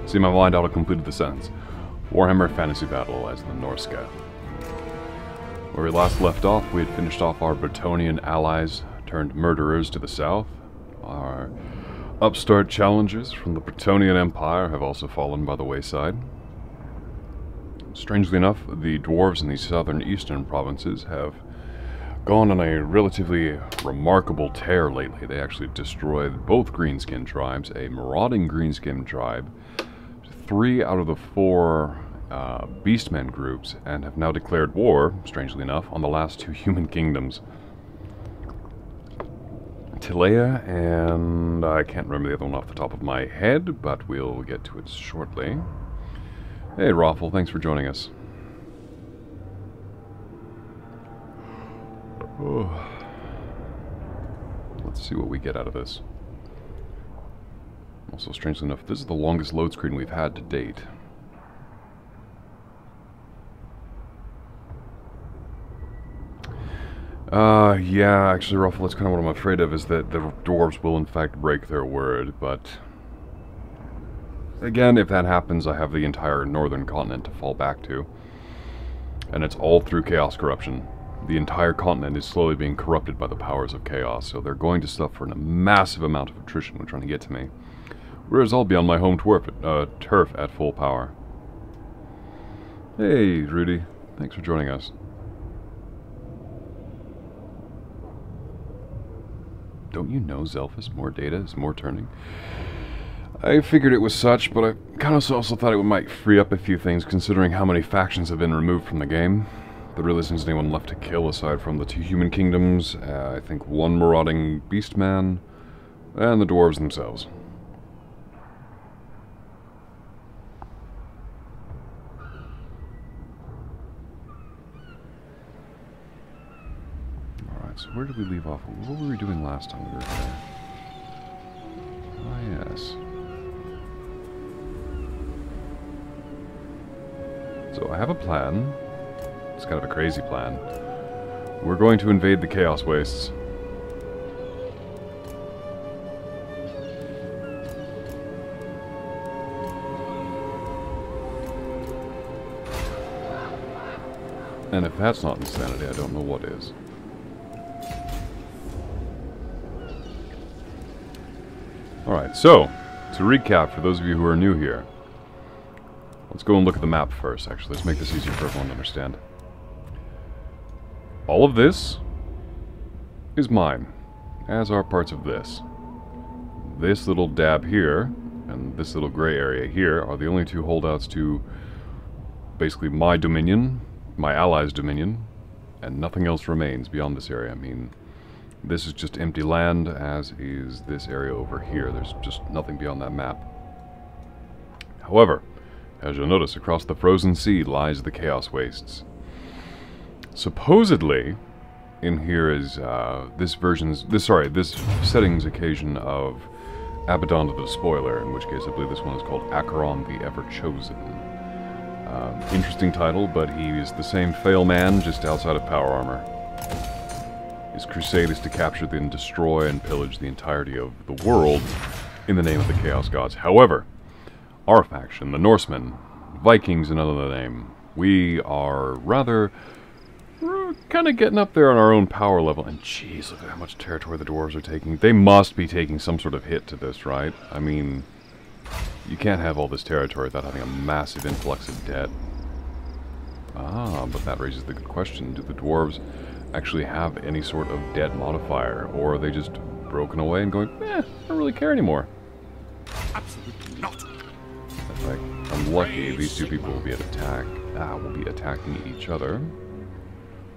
See, my mind auto-completed the sentence. Warhammer Fantasy Battle as the Norska. Where we last left off, we had finished off our Bretonnian allies turned murderers to the south. Our upstart challengers from the Bretonnian Empire have also fallen by the wayside. Strangely enough, the dwarves in the southern eastern provinces have gone on a relatively remarkable tear lately. They actually destroyed both greenskin tribes, a marauding greenskin tribe, 3 out of the 4 beastmen groups, and have now declared war, strangely enough, on the last 2 human kingdoms. Tilea, and I can't remember the other one off the top of my head, but we'll get to it shortly. Hey, Raffle, thanks for joining us. Oh. Let's see what we get out of this. Also, strangely enough, this is the longest load screen we've had to date. Yeah, actually, Ruffle, that's kind of what I'm afraid of, is that the dwarves will in fact break their word, but... Again, if that happens, I have the entire northern continent to fall back to. And it's all through chaos corruption. The entire continent is slowly being corrupted by the powers of chaos, so they're going to suffer a massive amount of attrition when trying to get to me. Whereas I'll be on my home turf at full power. Hey, Rudy. Thanks for joining us. Don't you know, Zelphis? More data is more turning. I figured it was such, but I kind of also thought it might free up a few things, considering how many factions have been removed from the game. There really isn't anyone left to kill aside from the 2 human kingdoms, I think 1 marauding beastman, and the dwarves themselves. Alright, so where did we leave off? What were we doing last time we were there? Ah, yes. So I have a plan. It's kind of a crazy plan. We're going to invade the Chaos Wastes. And if that's not insanity, I don't know what is. Alright, so, to recap for those of you who are new here, let's go and look at the map first, actually. Let's make this easier for everyone to understand. All of this is mine, as are parts of this. This little dab here, and this little gray area here, are the only 2 holdouts to basically my dominion, my allies' dominion, and nothing else remains beyond this area. I mean, this is just empty land, as is this area over here. There's just nothing beyond that map. However, as you'll notice, across the frozen sea lies the Chaos Wastes. Supposedly, in here is this setting's occasion of Abaddon the Despoiler, in which case I believe this one is called Acheron the Ever-Chosen. Interesting title, but he is the same Fail Man, just outside of power armor. His crusade is to capture, then destroy, and pillage the entirety of the world in the name of the Chaos Gods. However, our faction, the Norsemen, Vikings another name, we are rather... we're kind of getting up there on our own power level. And jeez, look at how much territory the dwarves are taking. They must be taking some sort of hit to this, right? I mean, you can't have all this territory without having a massive influx of debt. Ah, but that raises the good question. Do the dwarves actually have any sort of debt modifier? Or are they just broken away and going, I don't really care anymore? Absolutely not. If I'm lucky, these 2 people will be will be attacking each other.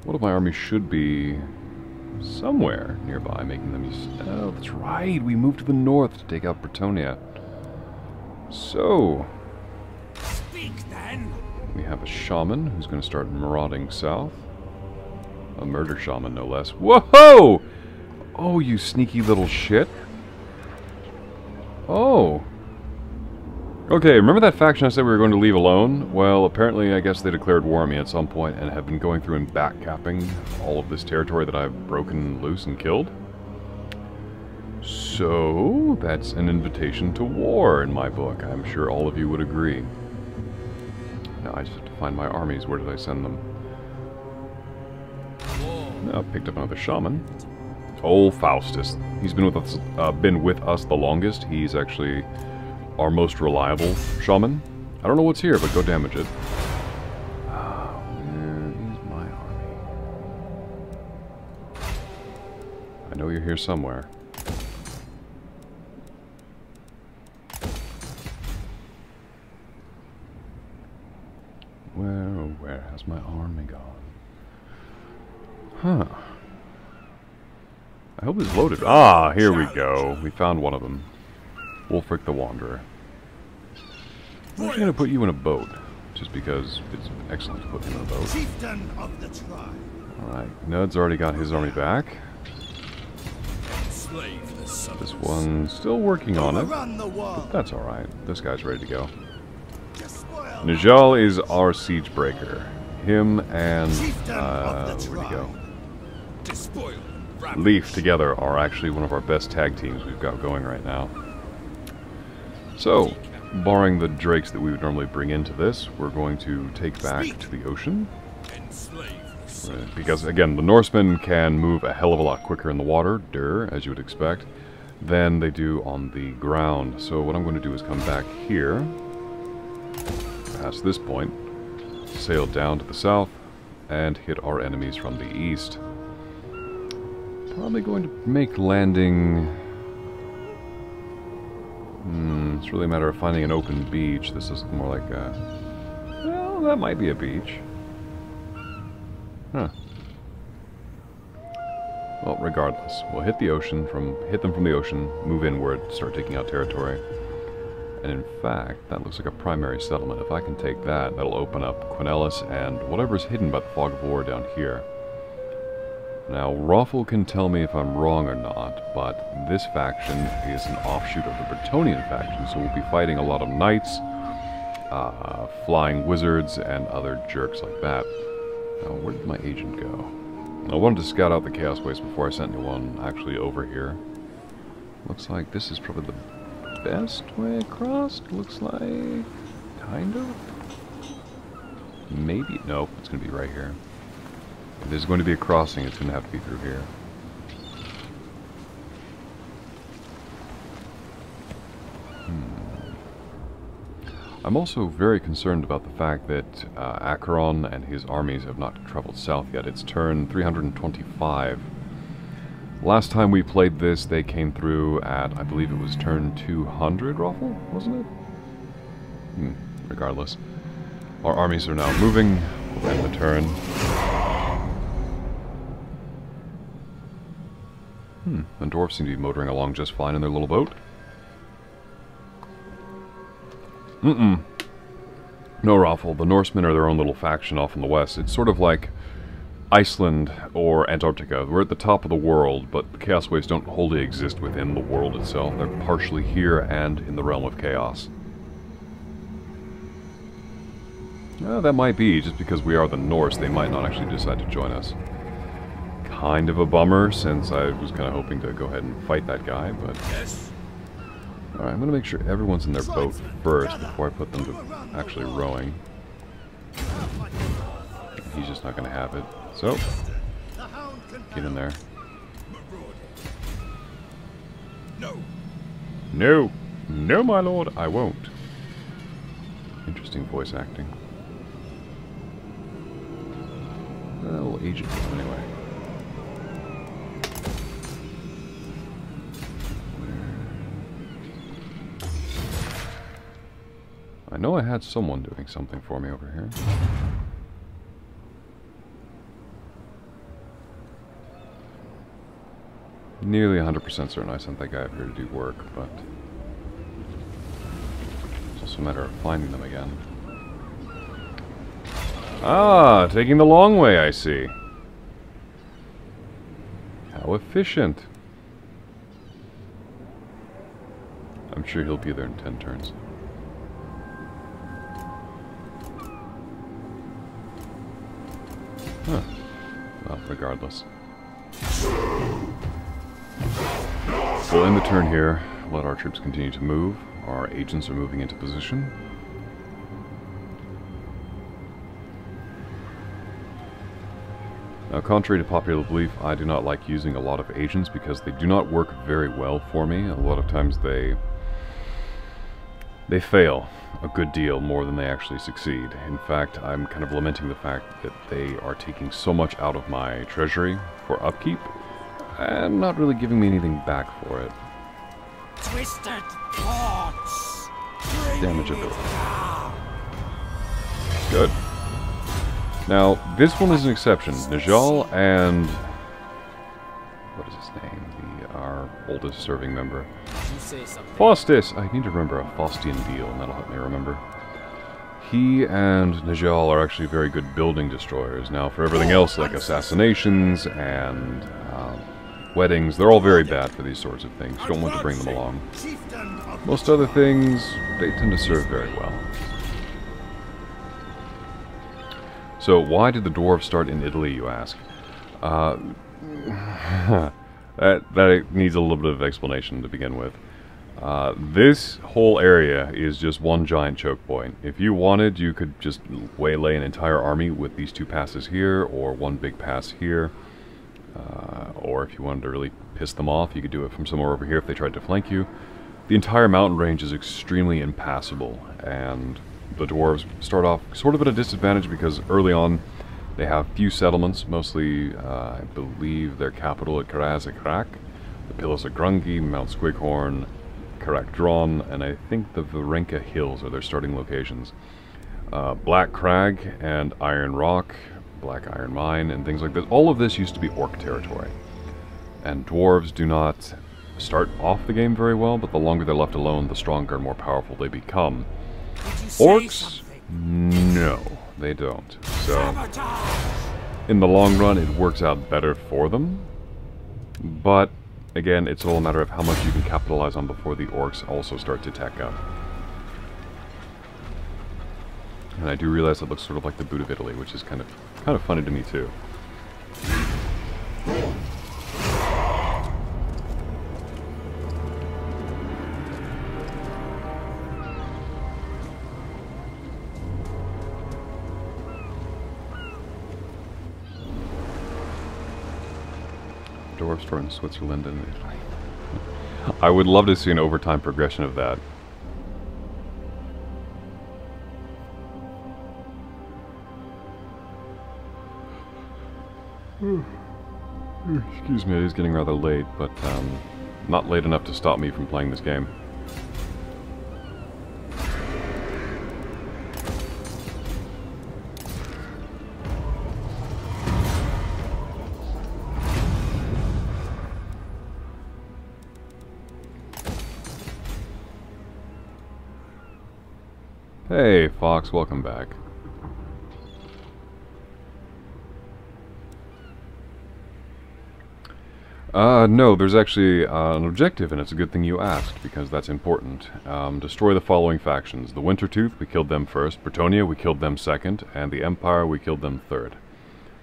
One of my armies should be somewhere nearby, making them just... Oh, that's right, we moved to the north to take out Bretonnia. So... Speak then. We have a shaman who's going to start marauding south. A murder shaman, no less. Whoa! Oh, you sneaky little shit. Oh. Okay, remember that faction I said we were going to leave alone? Well, apparently I guess they declared war on me at some point and have been going through and backcapping all of this territory that I've broken loose and killed. So, that's an invitation to war in my book. I'm sure all of you would agree. Now I just have to find my armies. Where did I send them? Now, picked up another shaman. Old Faustus. He's been with us the longest. He's actually our most reliable shaman. I don't know what's here, but go damage it. Where is my army? I know you're here somewhere. Where has my army gone? Huh. I hope it's loaded. Ah, here we go. We found one of them. Wulfric the Wanderer. I'm actually going to put you in a boat, just because it's excellent to put him in a boat. Chieftain of the tribe. Alright, Nud's already got his army back. This one's still working on it, but that's alright. This guy's ready to go. Nijal is our siege breaker. Him and, where'd he go? Leaf together are actually one of our best tag teams we've got going right now. So, barring the drakes that we would normally bring into this, we're going to take back to the ocean. Because, again, the Norsemen can move a hell of a lot quicker in the water, as you would expect, than they do on the ground. So what I'm going to do is come back here, past this point, sail down to the south, and hit our enemies from the east. Probably going to make landing... it's really a matter of finding an open beach. This is more like a... Well, that might be a beach. Huh. Well, regardless, we'll hit the ocean hit them from the ocean, move inward, start taking out territory. And in fact, that looks like a primary settlement. If I can take that, that'll open up Quinellis and whatever's hidden by the Fog of War down here. Now, Raffle can tell me if I'm wrong or not, but this faction is an offshoot of the Bretonnian faction, so we'll be fighting a lot of knights, flying wizards, and other jerks like that. Now, where did my agent go? I wanted to scout out the Chaos Waste before I sent anyone actually over here. Looks like this is probably the best way across. Looks like... kind of? Maybe... Nope, it's going to be right here. If there's going to be a crossing, it's going to have to be through here. I'm also very concerned about the fact that Acheron and his armies have not traveled south yet. It's turn 325. Last time we played this, they came through at, I believe it was turn 200, Raffle, wasn't it? Regardless. Our armies are now moving. We'll end the turn. The dwarves seem to be motoring along just fine in their little boat. No, Raffle. The Norsemen are their own little faction off in the west. It's sort of like Iceland or Antarctica. We're at the top of the world, but the Chaos Waves don't wholly exist within the world itself. They're partially here and in the realm of chaos. That might be. Just because we are the Norse, they might not actually decide to join us. Kind of a bummer, since I was kind of hoping to go ahead and fight that guy, but... Alright, I'm going to make sure everyone's in their boat first before I put them to actually rowing. He's just not going to have it. So, get in there. No! No, my lord, I won't. Interesting voice acting. Well, agent anyway. I know I had someone doing something for me over here. Nearly 100% certain I sent that guy up here to do work, but it's also a matter of finding them again. Ah, taking the long way, I see. How efficient. I'm sure he'll be there in 10 turns. Huh. Well, regardless. We'll end the turn here, let our troops continue to move. Our agents are moving into position. Now, contrary to popular belief, I do not like using a lot of agents because they do not work very well for me. A lot of times they fail a good deal more than they actually succeed. In fact, I'm kind of lamenting the fact that they are taking so much out of my treasury for upkeep and not really giving me anything back for it. Twisted thoughts. Damage ability. Good. Now, this one is an exception. Najal and... what is his name? Our oldest serving member. Faustus! I need to remember a Faustian deal, and that'll help me remember. He and Najal are actually very good building destroyers. Now, for everything else, like assassinations and weddings, they're all very bad for these sorts of things. You don't want to bring them along. Most other things, they tend to serve very well. So, why did the dwarves start in Italy, you ask? That needs a little bit of explanation to begin with. This whole area is just one giant choke point. If you wanted, you could just waylay an entire army with these two passes here, or one big pass here. Or if you wanted to really piss them off, you could do it from somewhere over here if they tried to flank you. The entire mountain range is extremely impassable, and the dwarves start off sort of at a disadvantage because early on they have few settlements, mostly, I believe, their capital at Karazakrak, the Pillars of Grungi, Mount Squighorn, Karakdron, and I think the Varenka Hills are their starting locations. Black Crag and Iron Rock, Black Iron Mine, and things like that. All of this used to be orc territory. And dwarves do not start off the game very well, but the longer they're left alone, the stronger and more powerful they become. Orcs? No, they don't. So, in the long run, it works out better for them. But, again, it's all a matter of how much you can capitalize on before the orcs also start to tack up. And I do realize it looks sort of like the boot of Italy, which is kind of funny to me too. Dwarf store in Switzerland and Italy. I would love to see an overtime progression of that. Excuse me, it is getting rather late, but not late enough to stop me from playing this game. Hey, Fox, welcome back. No, there's actually an objective, and it's a good thing you asked, because that's important. Destroy the following factions. The Wintertooth, we killed them first. Bretonia, we killed them second. And the Empire, we killed them third.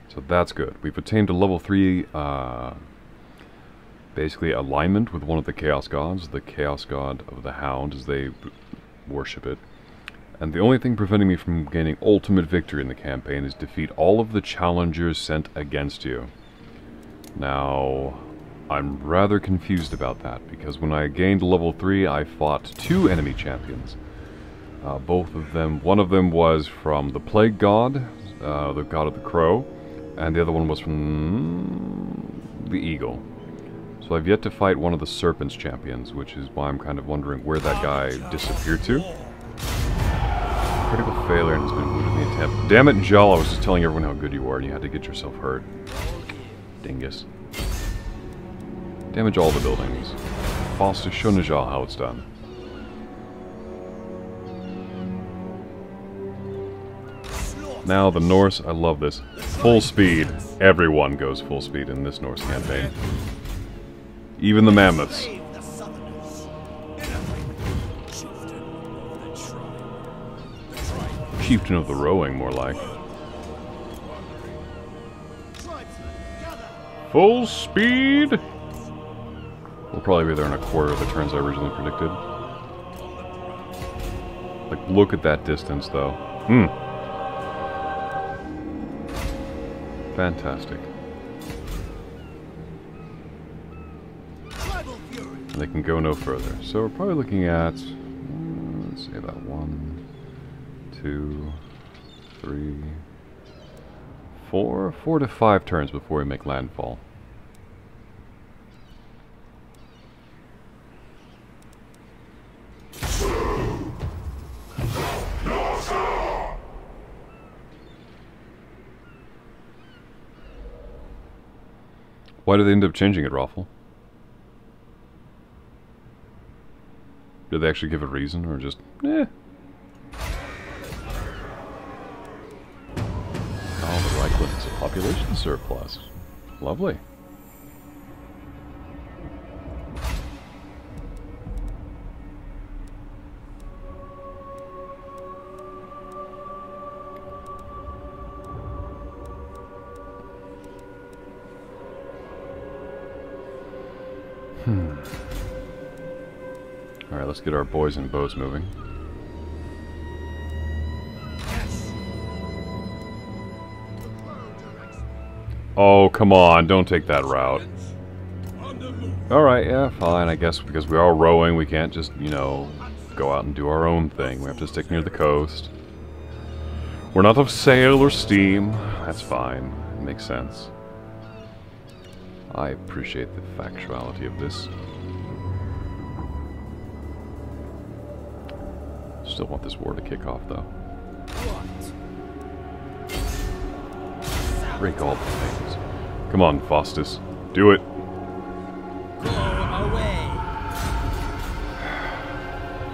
So that's good. We've attained a level 3, basically, alignment with one of the Chaos Gods, the Chaos God of the Hound, as they worship it. And the only thing preventing me from gaining ultimate victory in the campaign is defeat all of the challengers sent against you. Now, I'm rather confused about that, because when I gained level 3, I fought 2 enemy champions. Both of them, one of them was from the Plague God, the God of the Crow, and the other one was from the Eagle. So I've yet to fight one of the Serpent's champions, which is why I'm kind of wondering where that guy disappeared to. Critical failure and has been wounded in the attempt. Damn it, Njal, I was just telling everyone how good you are and you had to get yourself hurt. Dingus. Damage all the buildings. Faustus, show Njal how it's done. Now the Norse, I love this. Full speed. Everyone goes full speed in this Norse campaign. Even the mammoths. Chieftain of the Rowing, more like. Full speed! We'll probably be there in a quarter of the turns I originally predicted. Like, look at that distance, though. Fantastic. And they can go no further. So we're probably looking at, let's say about 1, 2, 3, 4 to 5 turns before we make landfall. Why did they end up changing it, Raffle? Did they actually give a reason, or just, eh? Oh, the right limits a population surplus. Lovely. Alright, let's get our boys and boats moving. Oh, come on, don't take that route. Alright, yeah, fine, I guess because we are rowing, we can't just, you know, go out and do our own thing. We have to stick near the coast. We're not of sail or steam. That's fine. It makes sense. I appreciate the factuality of this. Still want this war to kick off, though. Break all the things. Come on, Faustus. Do it. Go away.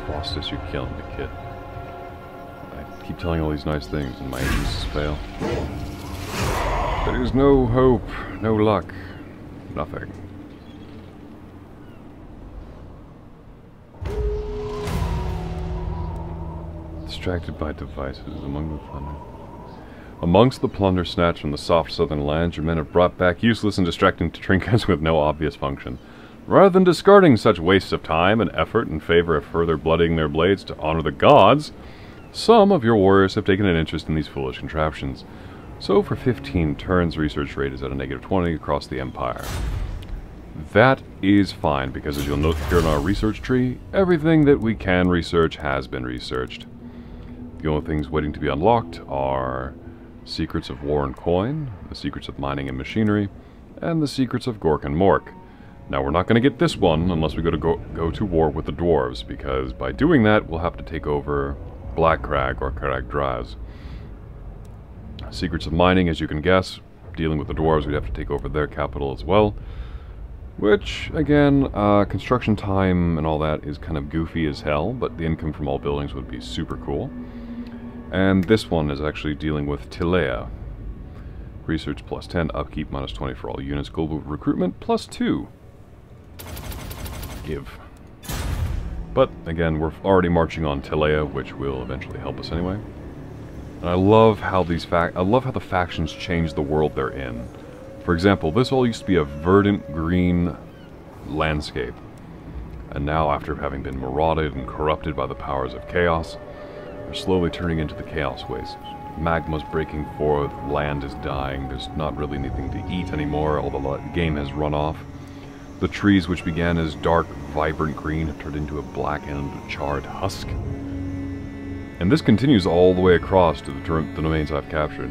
Faustus, you're killing me, kid. I keep telling all these nice things, and my agencies fail. There is no hope, no luck, nothing. Distracted by devices among the plunder. Amongst the plunder snatched from the soft southern lands, your men have brought back useless and distracting trinkets with no obvious function. Rather than discarding such wastes of time and effort in favor of further blooding their blades to honor the gods, some of your warriors have taken an interest in these foolish contraptions. So for 15 turns, research rate is at a -20 across the Empire. That is fine, because as you'll note here in our research tree, everything that we can research has been researched. The only things waiting to be unlocked are Secrets of War and Coin, the Secrets of Mining and Machinery, and the Secrets of Gork and Mork. Now we're not going to get this one unless we go to war with the dwarves, because by doing that we'll have to take over Black Crag or Crag Draz. Secrets of Mining, as you can guess, dealing with the dwarves, we'd have to take over their capital as well. Which, again, construction time and all that is kind of goofy as hell, but the income from all buildings would be super cool. And this one is actually dealing with Tilea. Research +10, upkeep -20 for all units, global recruitment +2. Give. But, again, we're already marching on Tilea, which will eventually help us anyway. And I love how the factions change the world they're in. For example, this all used to be a verdant green landscape. And now, after having been marauded and corrupted by the powers of chaos, they're slowly turning into the chaos waste. Magma's breaking forth, land is dying, there's not really anything to eat anymore, all the game has run off. The trees, which began as dark, vibrant green, have turned into a blackened, charred husk. And this continues all the way across to the domains I've captured.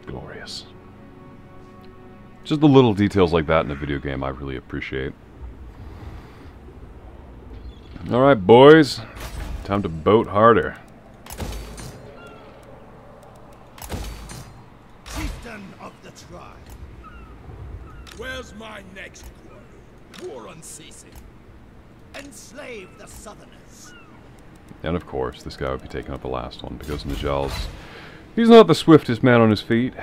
Glorious. Just the little details like that in a video game I really appreciate. Alright, boys. Time to boat harder. Chieftain of the tribe. Where's my next quarry? War unceasing. Enslave the Southerners. And of course, this guy would be taking up the last one, because Nigel's... He's not the swiftest man on his feet,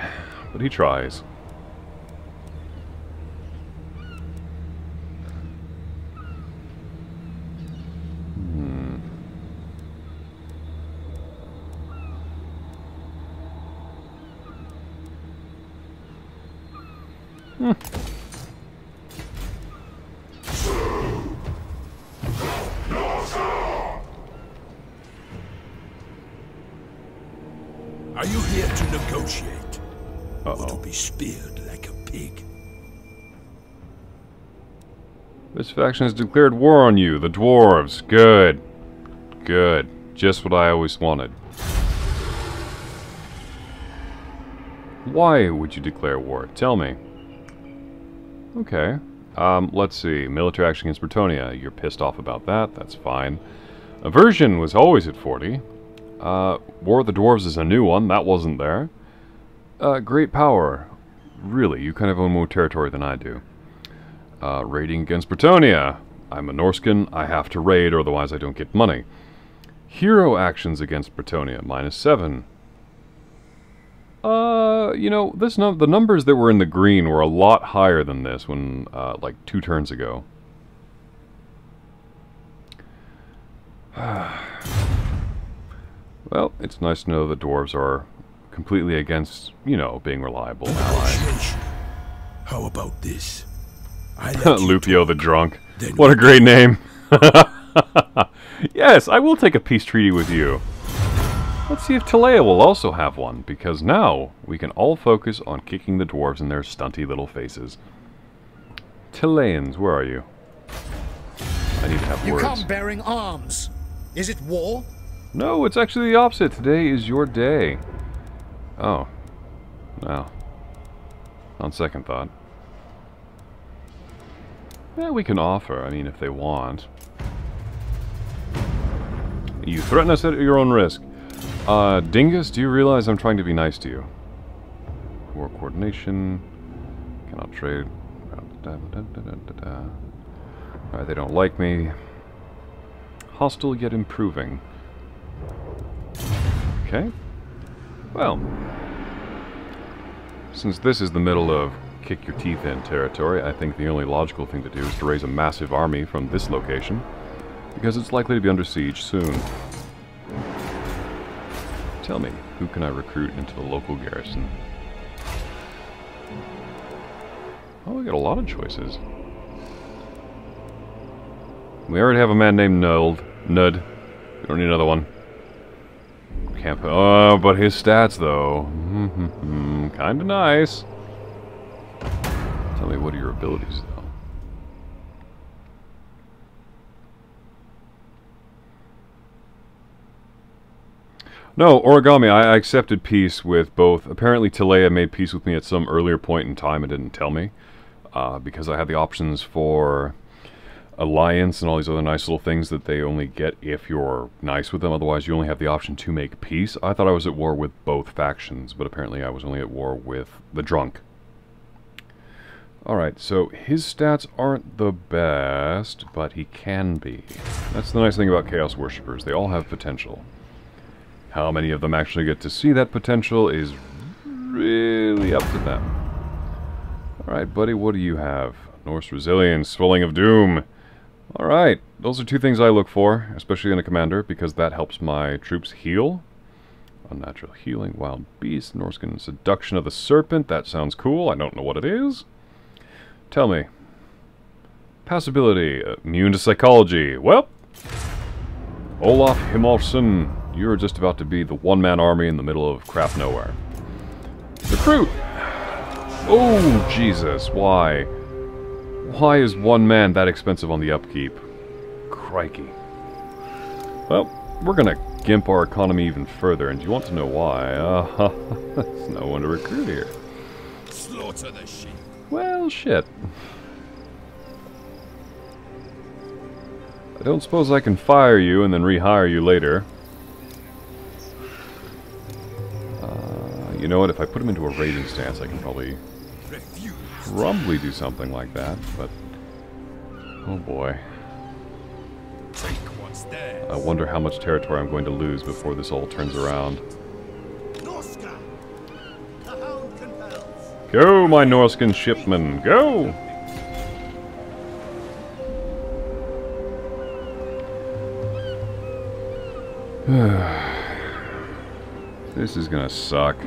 but he tries. Are you here to negotiate? Or to Uh-oh. be speared like a pig? This faction has declared war on you, the dwarves. Good. Good. Just what I always wanted. Why would you declare war? Tell me. Okay. Let's see. Military action against Bretonnia. You're pissed off about that. That's fine. Aversion was always at 40. War of the Dwarves is a new one. That wasn't there. Great power. Really, you kind of own more territory than I do. Raiding against Bretonnia. I'm a Norscan. I have to raid, or otherwise I don't get money. Hero actions against Bretonnia. -7. You know, the numbers that were in the green were a lot higher than this when, like 2 turns ago. Well, it's nice to know the dwarves are completely against, you know, being reliable allies. How about this? Lupio the Drunk. What a great name. Yes, I will take a peace treaty with you. Let's see if Talea will also have one, because now we can all focus on kicking the dwarves in their stunty little faces. Talaeans, where are you? I need to have words. You come bearing arms. Is it war? No, it's actually the opposite. Today is your day. Oh. Well. On second thought. Yeah, we can offer, I mean, if they want. You threaten us at your own risk. Dingus, do you realize I'm trying to be nice to you? War coordination. Cannot trade. Alright, they don't like me. Hostile yet improving. Okay. Well. Since this is the middle of kick your teeth in territory, I think the only logical thing to do is to raise a massive army from this location, because it's likely to be under siege soon. Tell me, who can I recruit into the local garrison? Oh, we got a lot of choices. We already have a man named Nud. We don't need another one. Camp. Oh, but his stats, though. Kinda nice. Tell me, what are your abilities, though? No, Origami, I accepted peace with both. Apparently Talea made peace with me at some earlier point in time and didn't tell me. Because I had the options for alliance and all these other nice little things that they only get if you're nice with them. Otherwise, you only have the option to make peace. I thought I was at war with both factions, but apparently I was only at war with the drunk. Alright, so his stats aren't the best, but he can be. That's the nice thing about Chaos Worshippers. They all have potential. How many of them actually get to see that potential is really up to them. Alright, buddy, what do you have? Norse Resilience, Swelling of Doom. Alright, those are 2 things I look for, especially in a commander, because that helps my troops heal. Unnatural Healing, Wild Beast, Norscan Seduction of the Serpent. That sounds cool. I don't know what it is. Tell me. Passability, immune to psychology. Well, Olaf Himalsson, you're just about to be the one-man army in the middle of crap nowhere. Recruit! Oh, Jesus, why? Why is 1 man that expensive on the upkeep? Crikey. Well, we're gonna gimp our economy even further, and do you want to know why? There's no one to recruit here. Slaughter the sheep. Well, shit. I don't suppose I can fire you and then rehire you later. You know what, if I put him into a raiding stance, I can probably do something like that, but... oh boy. Take what's theirs. I wonder how much territory I'm going to lose before this all turns around. Norska. The hound compels. Go, my Norscan shipmen, go! This is gonna suck.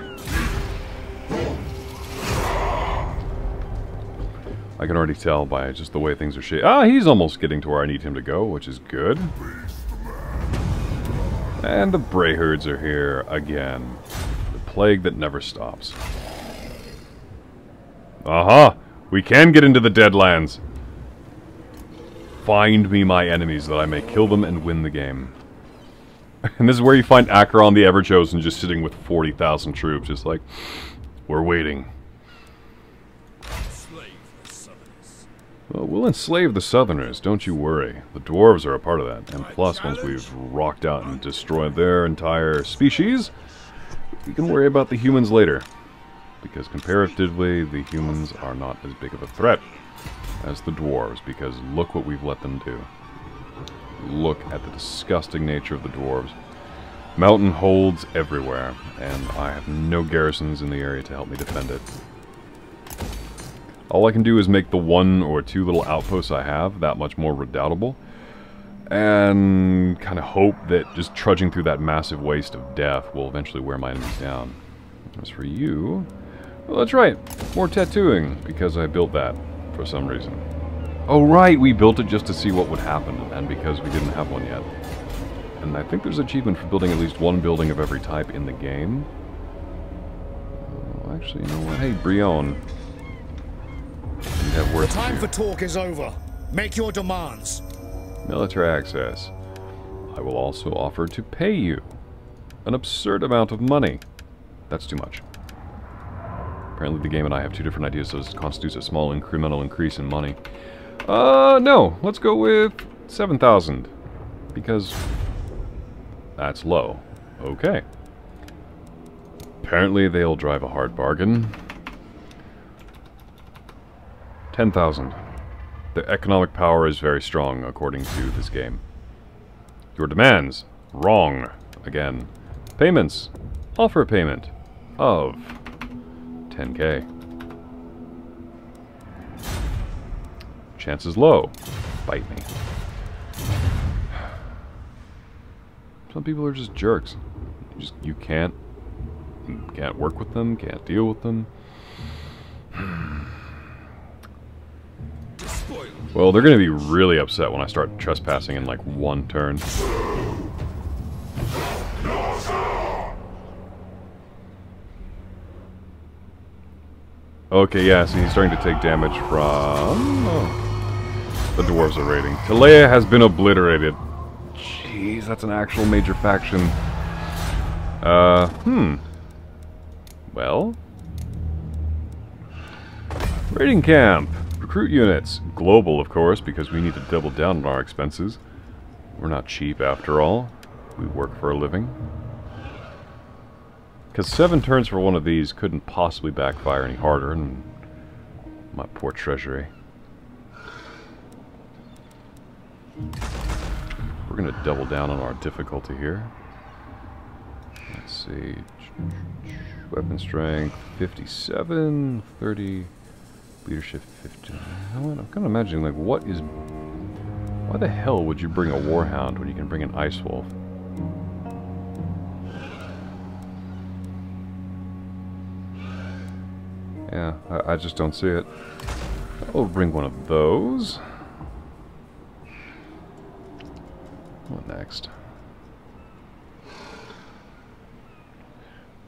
I can already tell by just the way things are shaped. Ah, he's almost getting to where I need him to go, which is good. And the Brayherds are here again. The plague that never stops. Aha! We can get into the Deadlands! Find me my enemies that I may kill them and win the game. And this is where you find Acheron the Everchosen just sitting with 40,000 troops, just like, we're waiting. Well, we'll enslave the Southerners, don't you worry. The dwarves are a part of that. And plus, once we've rocked out and destroyed their entire species, we can worry about the humans later. Because comparatively, the humans are not as big of a threat as the dwarves, because look what we've let them do. Look at the disgusting nature of the dwarves. Mountain holds everywhere, and I have no garrisons in the area to help me defend it. All I can do is make the 1 or 2 little outposts I have that much more redoubtable, and kind of hope that just trudging through that massive waste of death will eventually wear my enemies down. As for you, well, that's right, more tattooing, because I built that for some reason. Oh right, we built it just to see what would happen, and because we didn't have one yet. And I think there's an achievement for building at least 1 building of every type in the game. Oh, actually, you know what? Hey, Brion. The time for talk is over. Make your demands. Military access. I will also offer to pay you an absurd amount of money. That's too much. Apparently the game and I have 2 different ideas, so this constitutes a small incremental increase in money. No. Let's go with 7,000. Because that's low. Okay. Apparently they'll drive a hard bargain. 10,000. The economic power is very strong, according to this game. Your demands. Wrong. Again. Payments. Offer a payment of 10k. Chances low. Bite me. Some people are just jerks. You can't work with them, can't deal with them. Well, they're going to be really upset when I start trespassing in like 1 turn. Okay, yeah, so he's starting to take damage from... the dwarves are raiding. Talea has been obliterated. Jeez, that's an actual major faction. Well... Raiding camp. Recruit units. Global, of course, because we need to double down on our expenses. We're not cheap, after all. We work for a living. Because 7 turns for one of these couldn't possibly backfire any harder, and my poor treasury. We're going to double down on our difficulty here. Let's see. Weapon strength 57, 30... Leadership 15. You know what? I'm kind of imagining, like, why the hell would you bring a Warhound when you can bring an Ice Wolf? Yeah, I just don't see it. I'll bring one of those. What next?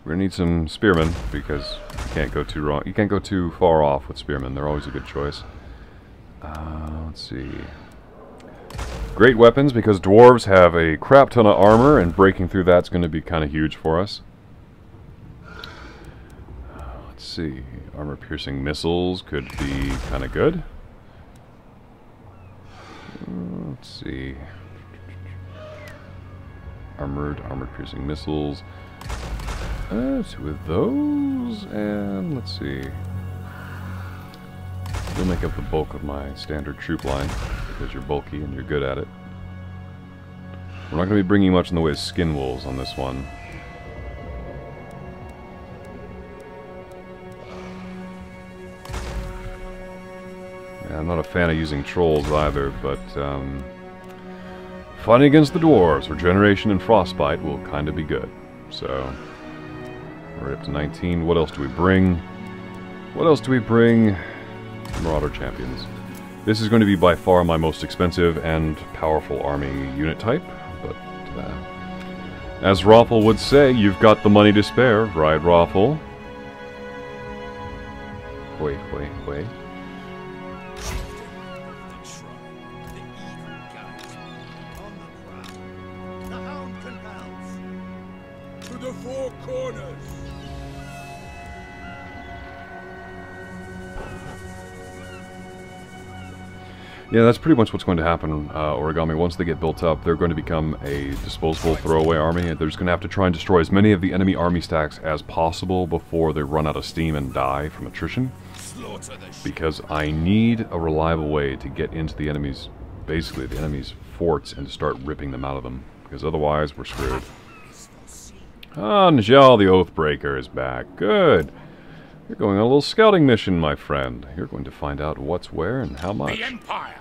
We're gonna need some spearmen, because you can't go too wrong. You can't go too far off with spearmen. They're always a good choice. Let's see. Great weapons, because dwarves have a crap ton of armor, and breaking through that's going to be kind of huge for us. Let's see. Armor-piercing missiles could be kind of good. Let's see. Armor-piercing missiles. 2 of those, and let's see. You'll make up the bulk of my standard troop line, because you're bulky and you're good at it. We're not going to be bringing much in the way of skin wolves on this one. Yeah, I'm not a fan of using trolls either, but fighting against the dwarves, regeneration and frostbite will kind of be good. So... we're up to 19. What else do we bring? What else do we bring? Marauder champions. This is going to be by far my most expensive and powerful army unit type, but as Rothel would say, you've got the money to spare, right, Rothel? Wait. To the four corners. Yeah, that's pretty much what's going to happen, Origami. Once they get built up, they're going to become a disposable throwaway army. They're just going to have to try and destroy as many of the enemy army stacks as possible before they run out of steam and die from attrition. Because I need a reliable way to get into the enemy's, basically the enemy's forts and to start ripping them out of them. Because otherwise, we're screwed. Ah, Njal the Oathbreaker is back. Good. You're going on a little scouting mission, my friend. You're going to find out what's where and how much. The Empire.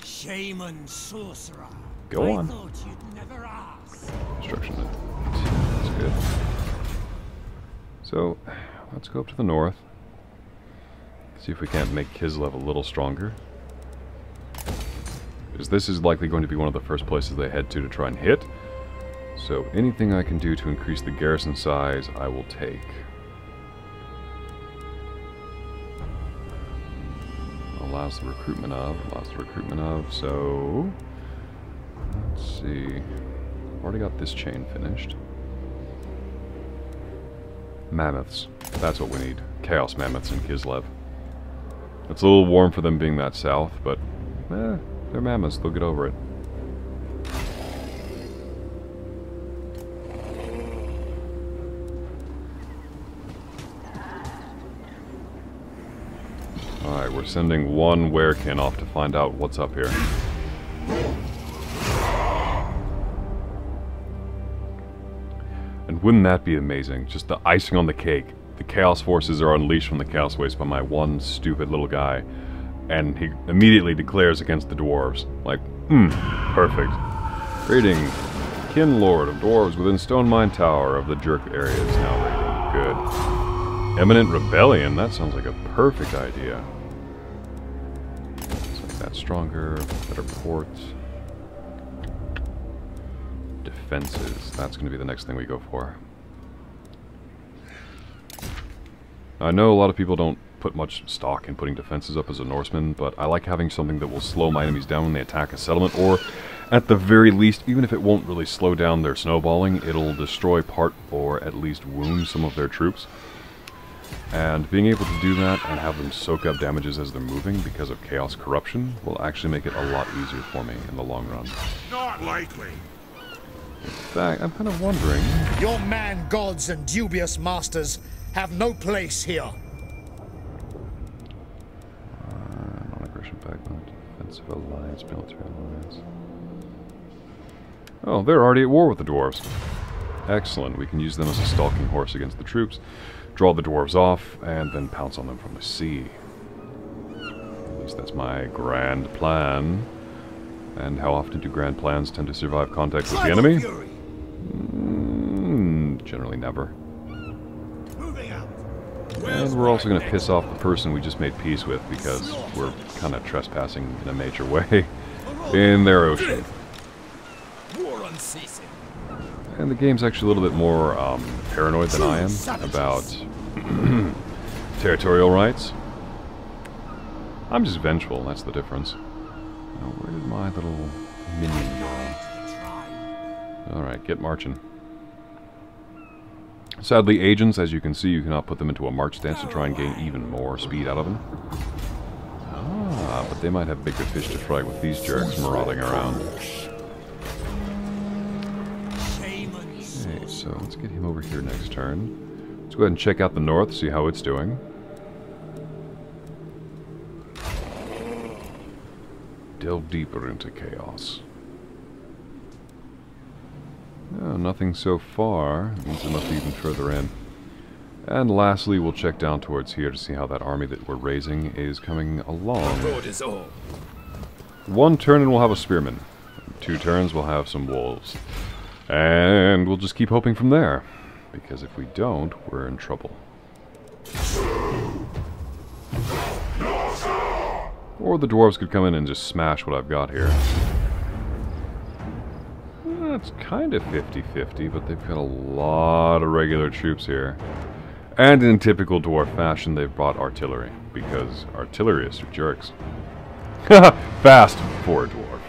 Shaman sorcerer. Go on. I thought you'd never ask. Construction. That's good. So, let's go up to the north. See if we can't make Kislev a little stronger. Because this is likely going to be one of the first places they head to try and hit. So anything I can do to increase the garrison size, I will take. Allows the recruitment of, so... Let's see... Already got this chain finished. Mammoths. That's what we need. Chaos Mammoths in Kislev. It's a little warm for them being that south, but... they're mammoths, they'll get over it. Alright, we're sending one werekin off to find out what's up here. And wouldn't that be amazing? Just the icing on the cake. The Chaos Forces are unleashed from the Chaos Waste by my one stupid little guy. And he immediately declares against the dwarves. Like, perfect. Raiding Kin Lord of Dwarves within Stone Mine Tower of the Jerk area is now raiding. Good. Eminent Rebellion, that sounds like a perfect idea. Let's make that stronger, better ports. Defenses, that's going to be the next thing we go for. I know a lot of people don't put much stock in putting defenses up as a Norseman, but I like having something that will slow my enemies down when they attack a settlement, or at the very least, even if it won't really slow down their snowballing, it'll destroy part or at least wound some of their troops. And being able to do that and have them soak up damages as they're moving because of Chaos Corruption will actually make it a lot easier for me in the long run. Not likely. In fact, I'm kind of wondering... Your man gods and dubious masters have no place here. Non-aggression backbone, defensive alliance, military alliance. Oh, they're already at war with the dwarves. Excellent, we can use them as a stalking horse against the troops, draw the dwarves off, and then pounce on them from the sea. At least that's my grand plan. And how often do grand plans tend to survive contact with the enemy? Generally never. And we're also going to piss off the person we just made peace with because we're kind of trespassing in a major way in their ocean. And the game's actually a little bit more paranoid than I am about territorial rights. I'm just vengeful, that's the difference. Now, where did my little minion go? Alright, get marching. Sadly, agents, as you can see, you cannot put them into a march stance to try and gain even more speed out of them. Ah, but they might have bigger fish to fry with these jerks marauding around. Okay, so let's get him over here next turn. Let's go ahead and check out the north, see how it's doing. Delve deeper into chaos. Oh, nothing so far. It means it must be even further in. And lastly, we'll check down towards here to see how that army that we're raising is coming along. One turn and we'll have a spearman. 2 turns we'll have some wolves. And we'll just keep hoping from there. Because if we don't, we're in trouble. Or the dwarves could come in and just smash what I've got here. It's kind of 50-50, but they've got a lot of regular troops here. And in typical dwarf fashion, they've brought artillery, because artillerists are jerks. Fast for a dwarf.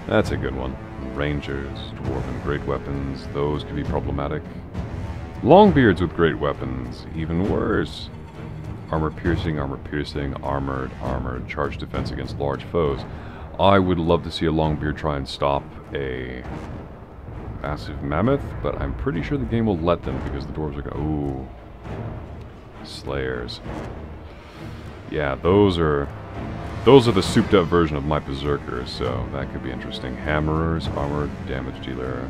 That's a good one. Rangers, dwarven great weapons, those could be problematic. Longbeards with great weapons, even worse. Armor piercing, armored, charge defense against large foes. I would love to see a Longbeard try and stop a massive mammoth, but I'm pretty sure the game will let them because the dwarves are going. Ooh, Slayers. Yeah, those are the souped up version of my berserkers, so that could be interesting. Hammerers, armored, damage dealer.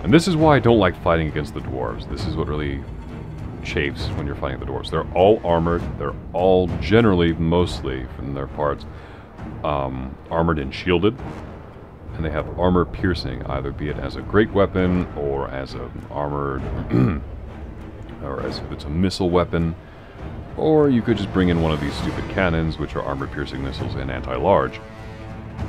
And this is why I don't like fighting against the dwarves. This is what really chafes when you're fighting the dwarves. They're all armored. They're all generally, mostly from their parts, armored and shielded. And they have armor piercing, either be it as a great weapon or as an armored, or as if it's a missile weapon. Or you could just bring in one of these stupid cannons, which are armor piercing missiles and anti-large.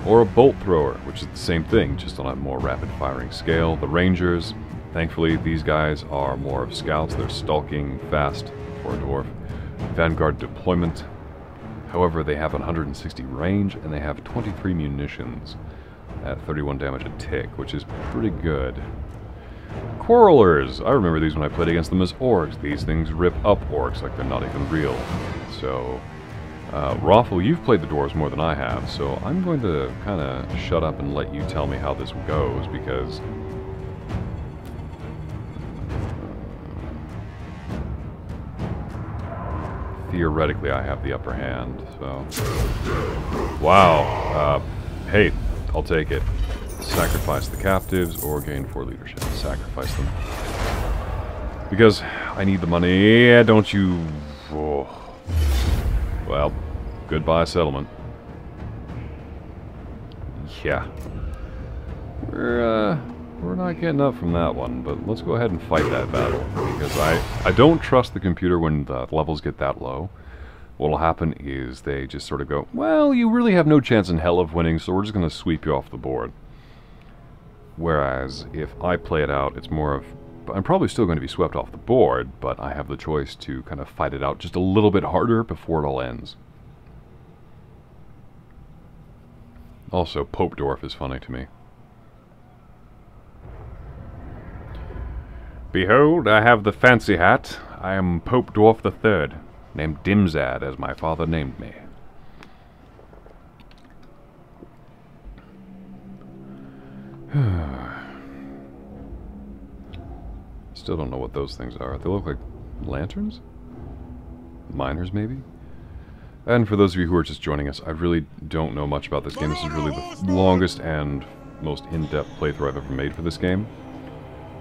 Or a bolt thrower, which is the same thing, just on a more rapid firing scale. The Rangers, thankfully, these guys are more of scouts. They're stalking fast for a dwarf. Vanguard deployment. However, they have 160 range, and they have 23 munitions at 31 damage a tick, which is pretty good. Quarrelers! I remember these when I played against them as orcs. These things rip up orcs like they're not even real. So, Raffle, you've played the dwarves more than I have, so I'm going to kind of shut up and let you tell me how this goes, because theoretically I have the upper hand, so... Wow. Hey, I'll take it. Sacrifice the captives or gain 4 leadership. Sacrifice them. Because I need the money. Yeah, don't you... Oh. Well, goodbye settlement. Yeah. We're not getting up from that one, but let's go ahead and fight that battle. Because I don't trust the computer when the levels get that low. What'll happen is they just sort of go, well, you really have no chance in hell of winning, so we're just going to sweep you off the board. Whereas, if I play it out, it's more of... I'm probably still going to be swept off the board, but I have the choice to kind of fight it out just a little bit harder before it all ends. Also, Pope Dwarf is funny to me. Behold, I have the fancy hat. I am Pope Dwarf III, named Dimzad, as my father named me. Still don't know what those things are. They look like lanterns? Miners, maybe? And for those of you who are just joining us, I really don't know much about this game. This is really the longest and most in-depth playthrough I've ever made for this game.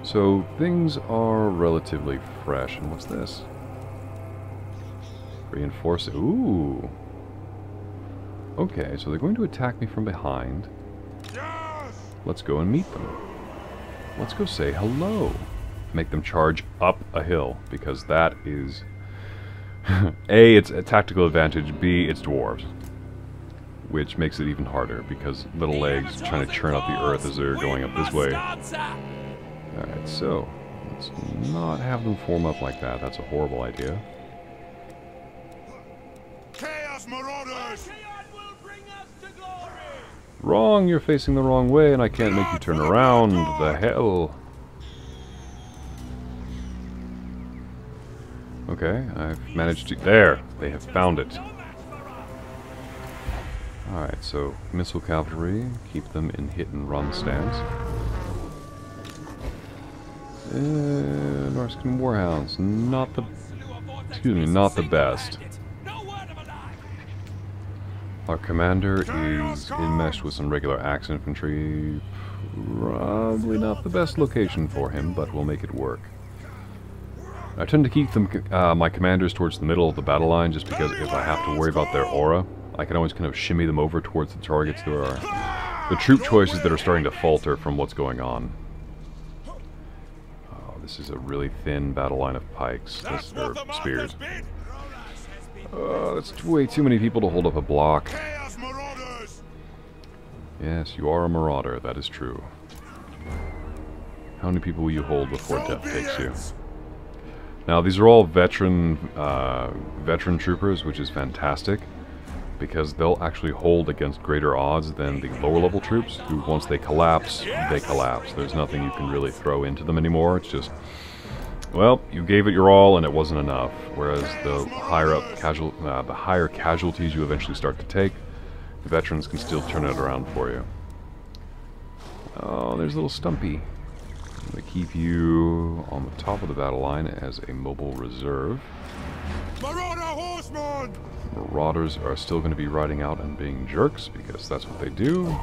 So, things are relatively fresh. And what's this? Reinforce it. Ooh! Okay, so they're going to attack me from behind. Let's go and meet them. Let's go say hello. Make them charge up a hill, because that is... A, it's a tactical advantage, B, it's dwarves. Which makes it even harder, because little legs trying to churn up the earth as they're going up this way. Alright, so, let's not have them form up like that. That's a horrible idea. Chaos Marauders! Wrong, you're facing the wrong way, and I can't make you turn around. The hell? Okay, I've managed to... There! They have found it. Alright, so missile cavalry, keep them in hit and run stance. Narscan Warhounds, not the... Excuse me, not the best. Our commander is enmeshed with some regular axe infantry. Probably not the best location for him, but we'll make it work. I tend to keep them, my commanders towards the middle of the battle line, just because if I have to worry about their aura, I can always kind of shimmy them over towards the targets. There are the troop choices that are starting to falter from what's going on. Oh, this is a really thin battle line of pikes, or spears. That's way too many people to hold up a block. Chaos Marauders! Yes, you are a marauder, that is true. How many people will you hold before death takes you? Now, these are all veteran troopers, which is fantastic, because they'll actually hold against greater odds than the lower level troops, who once they collapse, they collapse. There's nothing you can really throw into them anymore. It's just, well, you gave it your all and it wasn't enough. Whereas the higher casualties you eventually start to take, the veterans can still turn it around for you. Oh, there's a little Stumpy. I'm going to keep you on the top of the battle line as a mobile reserve. Marauder horsemen! Marauders are still going to be riding out and being jerks, because that's what they do.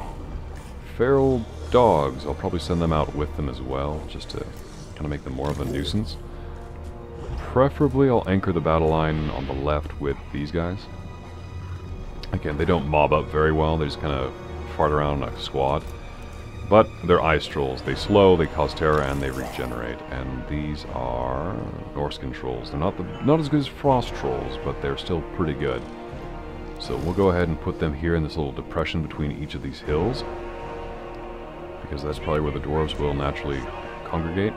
Feral dogs, I'll probably send them out with them as well, just to kind of make them more of a nuisance. Preferably I'll anchor the battle line on the left with these guys. Again, they don't mob up very well, they just kind of fart around like a squad. But they're ice trolls. They slow, they cause terror, and they regenerate. And these are Norskin trolls. They're not as good as frost trolls, but they're still pretty good. So we'll go ahead and put them here in this little depression between each of these hills, because that's probably where the dwarves will naturally congregate.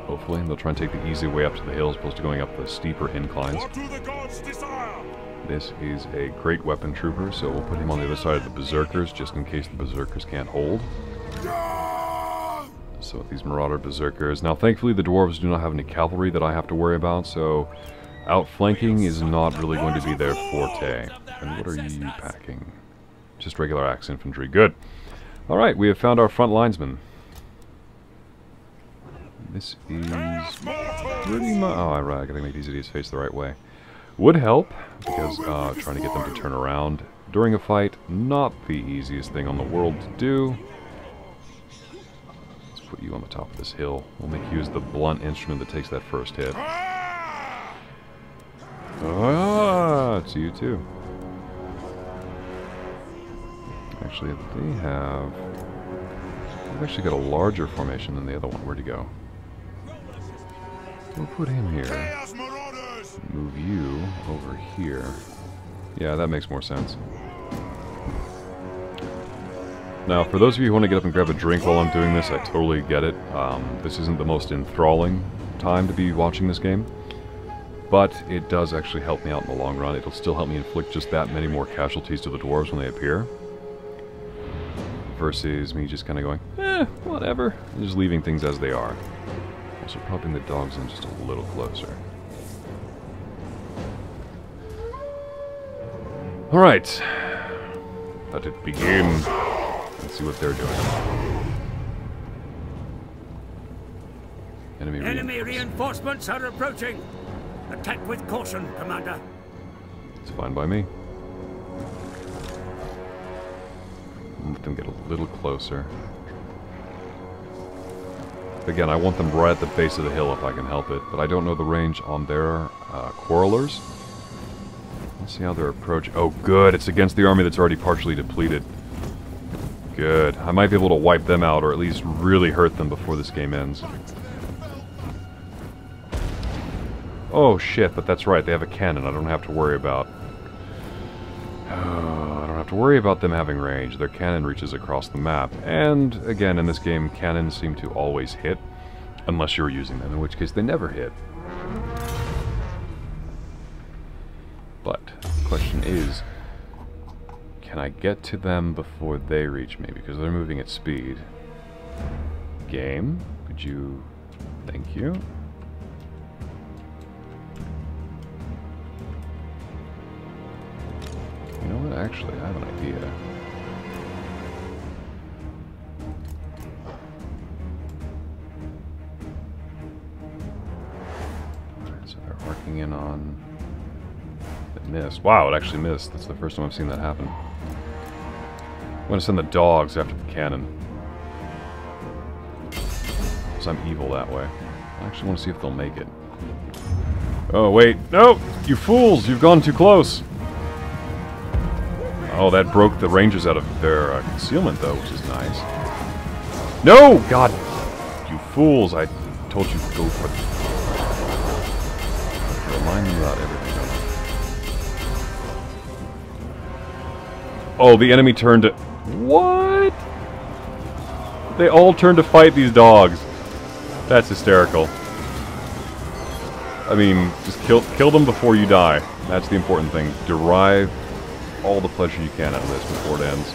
Hopefully, they'll try and take the easy way up to the hills, opposed to going up the steeper inclines. What do the gods desire? This is a great weapon trooper, so we'll put him on the other side of the berserkers, just in case the berserkers can't hold. So with these marauder berserkers. Now thankfully the dwarves do not have any cavalry that I have to worry about, so outflanking is not really going to be their forte. And what are you packing? Just regular axe infantry. Good. Alright, we have found our front linesman. This is pretty much... Oh, right, I gotta make these idiots face the right way. Would help, because trying to get them to turn around during a fight, not the easiest thing on the world to do. Put you on the top of this hill. We'll make you use the blunt instrument that takes that first hit. Ah, it's you too. Actually, they've actually got a larger formation than the other one. Where'd he go? We'll put him here. Move you over here. Yeah, that makes more sense. Now, for those of you who want to get up and grab a drink while I'm doing this, I totally get it. This isn't the most enthralling time to be watching this game, but it does actually help me out in the long run. It'll still help me inflict just that many more casualties to the dwarves when they appear, versus me just kind of going, whatever, and just leaving things as they are. Also, probably the dogs in just a little closer. Alright, let it begin. Let's see what they're doing. Enemy reinforcements are approaching. Attack with caution, Commander. It's fine by me. Let them get a little closer. Again, I want them right at the base of the hill if I can help it, but I don't know the range on their quarrelers. Let's see how they're approaching. Oh, good. It's against the army that's already partially depleted. Good. I might be able to wipe them out, or at least really hurt them before this game ends. Oh shit, but that's right, they have a cannon. I don't have to worry about... I don't have to worry about them having range. Their cannon reaches across the map. And, again, in this game, cannons seem to always hit, unless you're using them, in which case they never hit. But, the question is... can I get to them before they reach me? Because they're moving at speed. Game, could you... thank you. You know what? Actually, I have an idea. Alright, so they're arcing in on... it missed. Wow, it actually missed. That's the first time I've seen that happen. I'm going to send the dogs after the cannon. Because I'm evil that way. I actually want to see if they'll make it. Oh, wait. No! You fools! You've gone too close! Oh, that broke the rangers out of their concealment, though, which is nice. No! God! You fools! I told you to go for it. Remind me about everything, don't Oh, the enemy turned to... What? They all turned to fight these dogs. That's hysterical. I mean, just kill them before you die. That's the important thing. Derive all the pleasure you can out of this before it ends.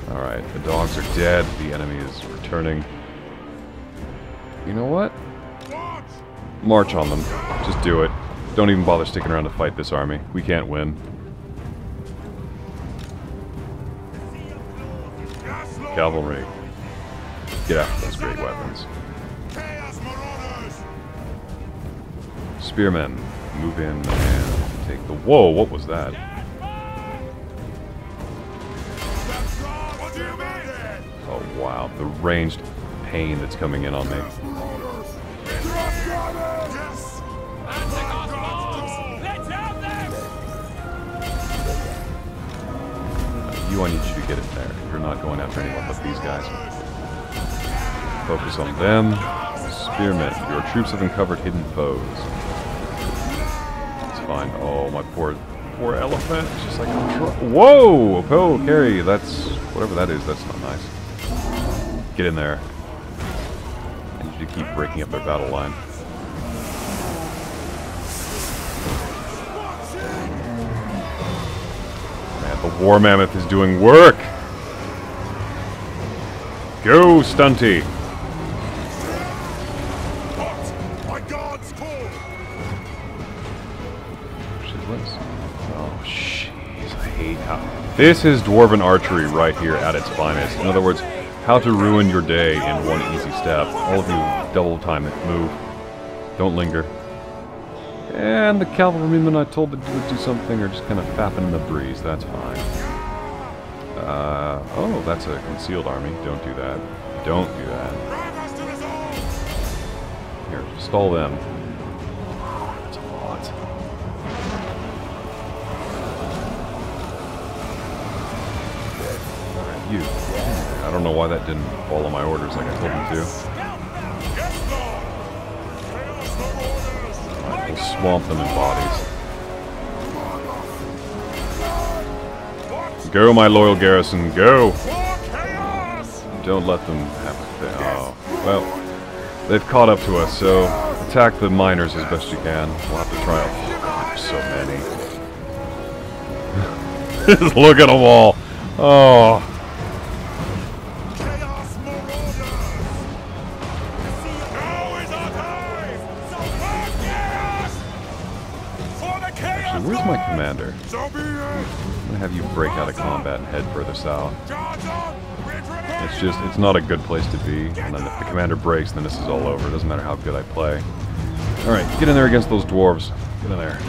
Alright, the dogs are dead. The enemy is returning. You know what? March on them. Just do it. Don't even bother sticking around to fight this army. We can't win. Cavalry. Get after those great weapons. Spearmen, move in and take the... Whoa, what was that? Oh wow, the ranged pain that's coming in on me. I need you to get in there. You're not going after anyone but these guys. Focus on them. Spearmen, your troops have uncovered hidden foes. It's fine. Oh, my poor elephant. It's just like, whoa! Oh, carry. That's, whatever that is, that's not nice. Get in there. I need you to keep breaking up their battle line. The War Mammoth is doing work! Go, Stunty! Oh, jeez, I hate how... This is Dwarven Archery right here at its finest. In other words, how to ruin your day in one easy step. All of you, double time it. Move. Don't linger. And the cavalrymen I told that would do something are just kind of fapping in the breeze. That's fine. Oh, that's a concealed army. Don't do that. Don't do that. Here, stall them. That's a lot. Alright, you. I don't know why that didn't follow my orders like I told him to. We'll swamp them in bodies. Go, my loyal garrison, go! Don't let them have it. Oh, well, they've caught up to us, so attack the miners as best you can. We'll have to try out. Oh god, there's so many. Just look at them all. Oh. Where's my commander? I'm gonna have you break out of combat and head further south. It's not a good place to be. And then if the commander breaks, then this is all over. It doesn't matter how good I play. Alright, get in there against those dwarves. Get in there.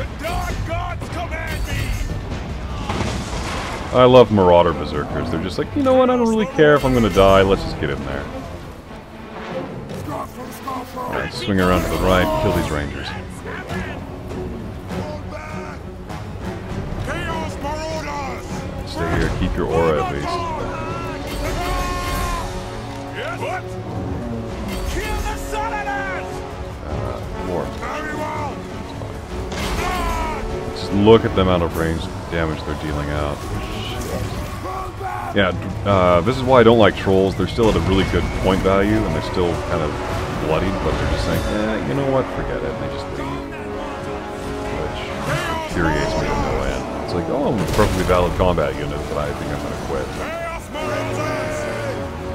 I love Marauder Berserkers. They're just like, you know what, I don't really care if I'm gonna die, let's just get in there. Alright, swing around to the right, kill these rangers. Stay here, keep your aura at least. More. Just look at the amount of range damage they're dealing out. Yeah, this is why I don't like trolls. They're still at a really good point value, and they're still kind of bloodied, but they're just saying, you know what, forget it, and they just leave. Which infuriates me to no end. It's like, oh, I'm a perfectly valid combat unit, but I think I'm gonna quit.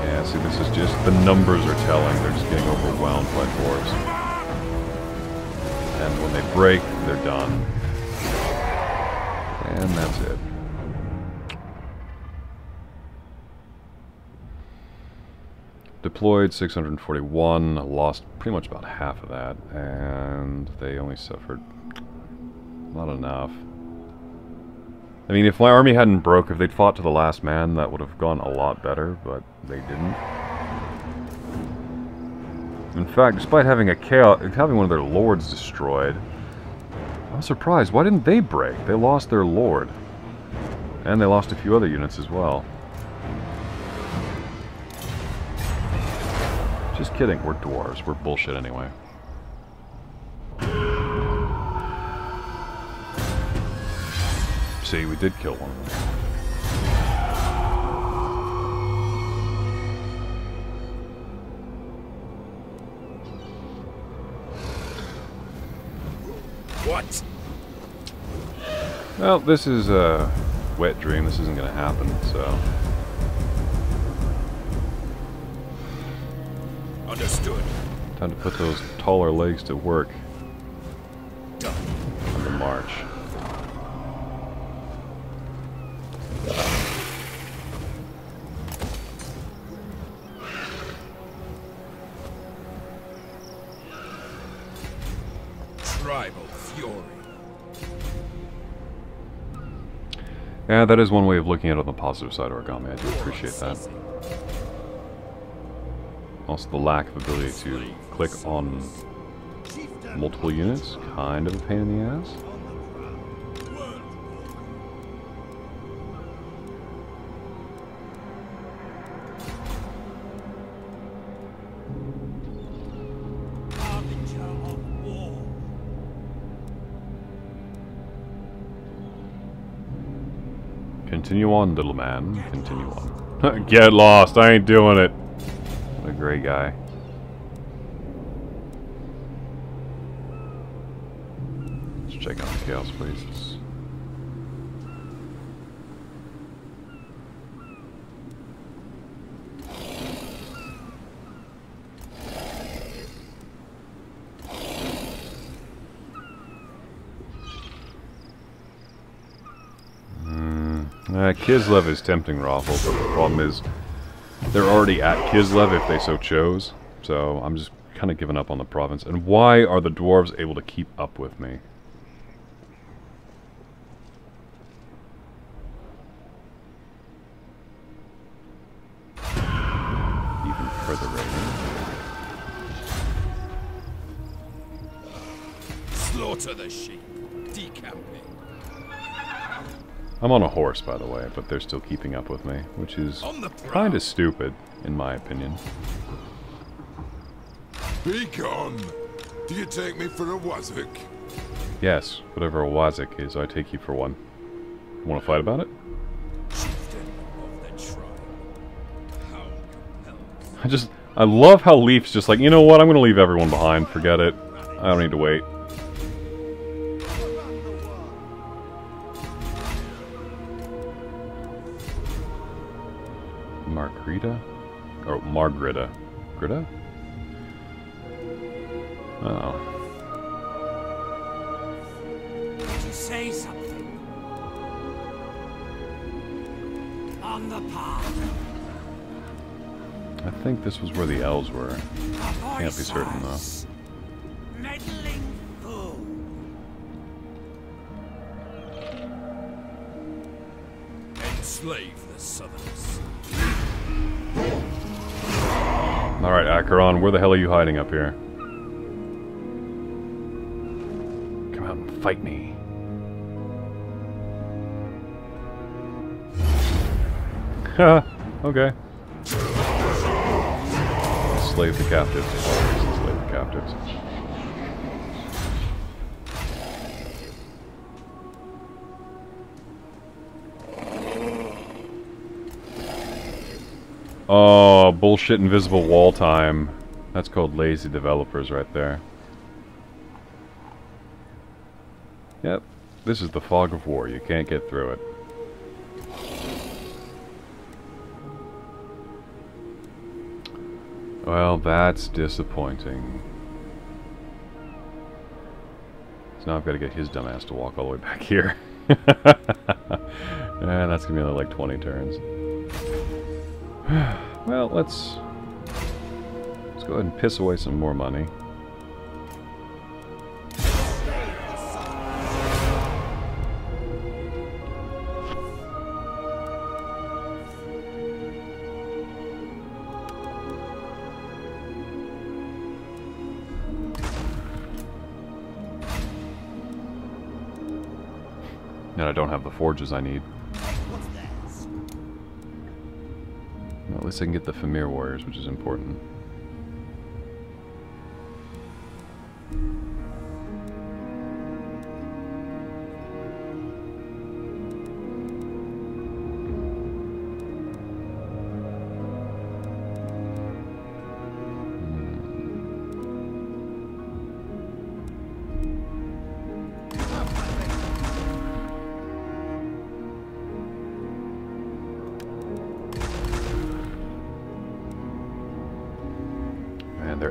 Yeah, see, this is just, the numbers are telling, they're just getting overwhelmed by dwarves. And when they break, they're done. And that's it. Deployed 641, lost pretty much about half of that, and they only suffered not enough. I mean, if my army hadn't broke, if they'd fought to the last man, that would have gone a lot better, but they didn't. In fact, despite having having one of their lords destroyed, I'm surprised. Why didn't they break? They lost their lord. And they lost a few other units as well. Just kidding, we're dwarves. We're bullshit anyway. See, we did kill one of them. What? Well, this is a wet dream. This isn't going to happen, so... Understood. Time to put those taller legs to work. Done. On the march. Tribal fury. Yeah, that is one way of looking at it on the positive side, Origami. I do appreciate that. Also, the lack of ability to click on multiple units, kind of a pain in the ass. Continue on, little man. Continue on. Get lost. I ain't doing it. What a great guy. Let's check out the Chaos Places. Kislev is tempting Raffle, but the problem is they're already at Kislev if they so chose. So I'm just kind of giving up on the province. And why are the dwarves able to keep up with me? Even further raiding. Slaughter the sheep. Decamping. I'm on a horse, by the way, but they're still keeping up with me, which is kind of stupid, in my opinion. Be gone! Do you take me for a wazzock? Yes, whatever a wazzock is, I take you for one. Want to fight about it? Chieftain of the tribe. I love how Leaf's just like, you know what, I'm going to leave everyone behind, forget it. I don't need to wait. Margarita? Or Margarita. Grita? Oh. Did you say something? On the path. I think this was where the elves were. Can't be certain though. Meddling fool. Enslave the Southerners. Alright, Acheron, where the hell are you hiding up here? Come out and fight me. Haha, okay. Slave the captives. Slave the captives. Oh, bullshit invisible wall time. That's called lazy developers right there. Yep, this is the fog of war. You can't get through it. Well, that's disappointing. So now I've got to get his dumbass to walk all the way back here. And that's gonna be only like 20 turns. Well, let's go ahead and piss away some more money. And I don't have the forges I need. Well, at least I can get the Famir warriors, which is important.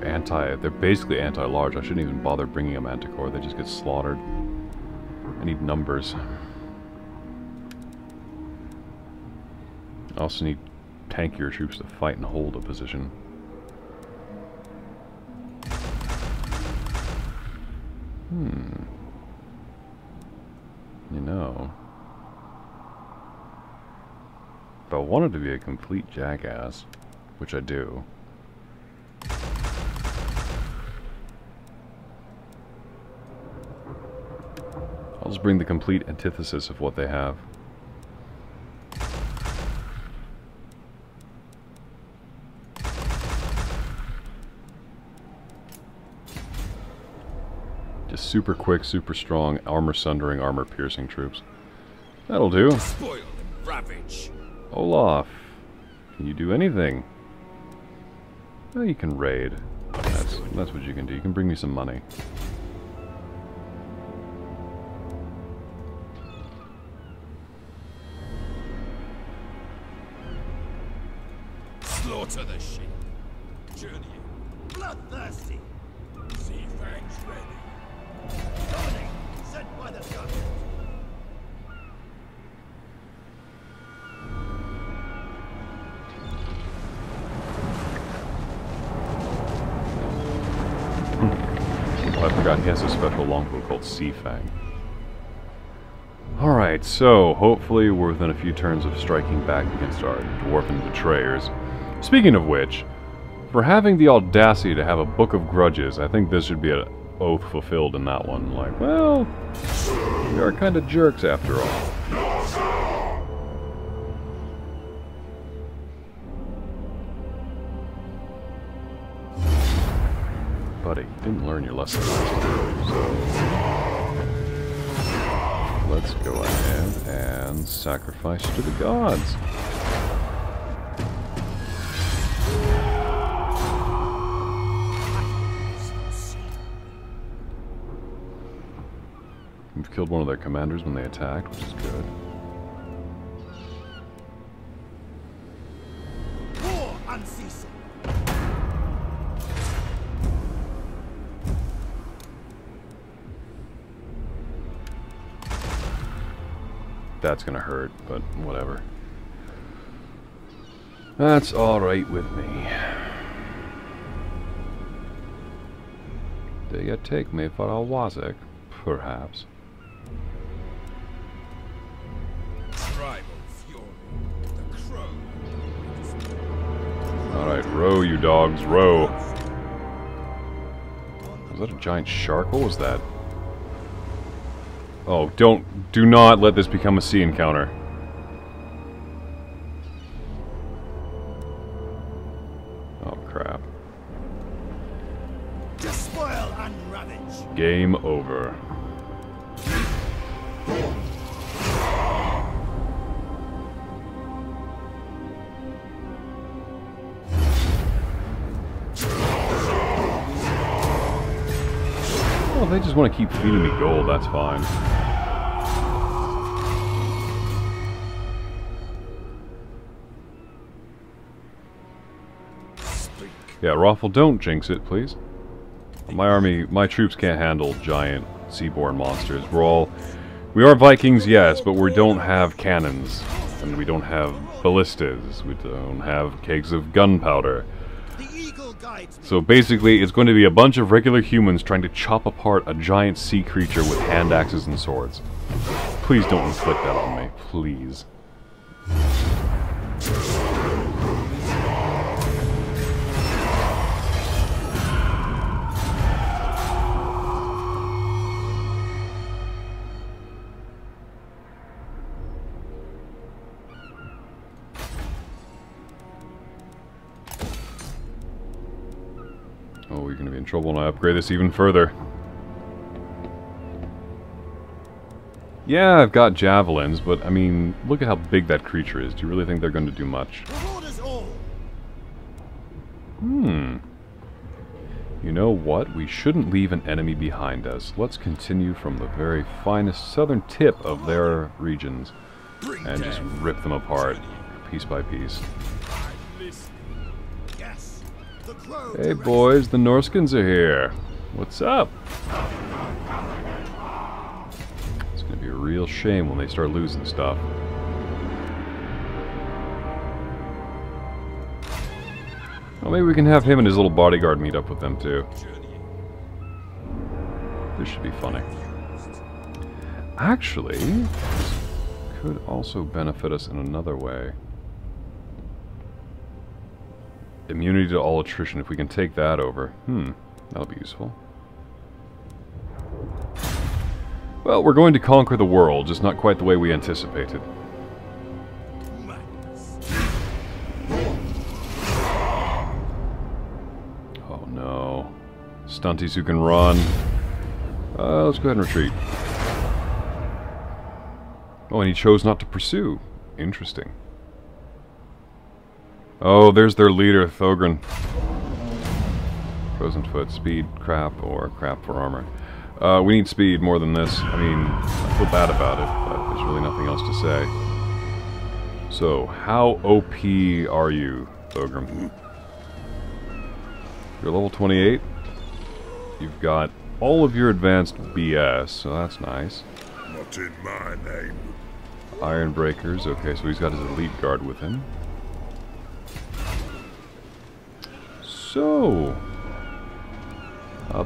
they're basically anti-large. I shouldn't even bother bringing a Manticore. They just get slaughtered. I need numbers. I also need tankier troops to fight and hold a position. You know, if I wanted to be a complete jackass, which I do, I'll just bring the complete antithesis of what they have. Just super quick, super strong, armor-sundering, armor-piercing troops. That'll do. Spoil and ravage. Olaf, can you do anything? Well, you can raid. That's what you can do. You can bring me some money. Slaughter the sheep. Journeying. Bloodthirsty. Sea fangs ready. Dominate. Sent by the government. I forgot he has a special longbow called Sea Fang. Alright, so hopefully we're within a few turns of striking back against our dwarven betrayers. Speaking of which, for having the audacity to have a book of grudges, I think this should be an oath fulfilled in that one. Like, well, we are kind of jerks after all. Buddy, you didn't learn your lesson last time, so let's go ahead and sacrifice to the gods. We've killed one of their commanders when they attacked, which is good. War unceasing. That's gonna hurt, but whatever. That's alright with me. Do you take me for a Wazak? Perhaps. Tribal fury. The crow. Alright, row, you dogs, row. Was that a giant shark? What was that? Oh, do not let this become a sea encounter. Oh, crap. Despoil and ravage. Game over. Well, if they just want to keep feeding me gold, that's fine. Yeah, Raffle, don't jinx it, please. My troops can't handle giant seaborne monsters. We are Vikings, yes, but we don't have cannons, and we don't have ballistas. We don't have kegs of gunpowder. So basically, it's going to be a bunch of regular humans trying to chop apart a giant sea creature with hand axes and swords. Please don't inflict that on me, please. Oh, we're going to be in trouble when I upgrade this even further. Yeah, I've got javelins, but I mean, look at how big that creature is. Do you really think they're going to do much? You know what? We shouldn't leave an enemy behind us. Let's continue from the very finest southern tip of their regions and just rip them apart, piece by piece. The crow Hey boys, the Norskins are here. What's up? It's gonna be a real shame when they start losing stuff. Well, maybe we can have him and his little bodyguard meet up with them too. This should be funny. Actually, this could also benefit us in another way. Immunity to all attrition, if we can take that over. That'll be useful. Well, we're going to conquer the world, just not quite the way we anticipated. Oh no. Stunties who can run. Let's go ahead and retreat. Oh, and he chose not to pursue. Interesting. Oh, there's their leader, Thogran. Frozen foot, speed, crap, or crap for armor. We need speed more than this. I mean, I feel bad about it, but there's really nothing else to say. So, how OP are you, Thogran? You're level 28. You've got all of your advanced BS, so that's nice. Not in my name. Iron Breakers, okay, so he's got his elite guard with him. So,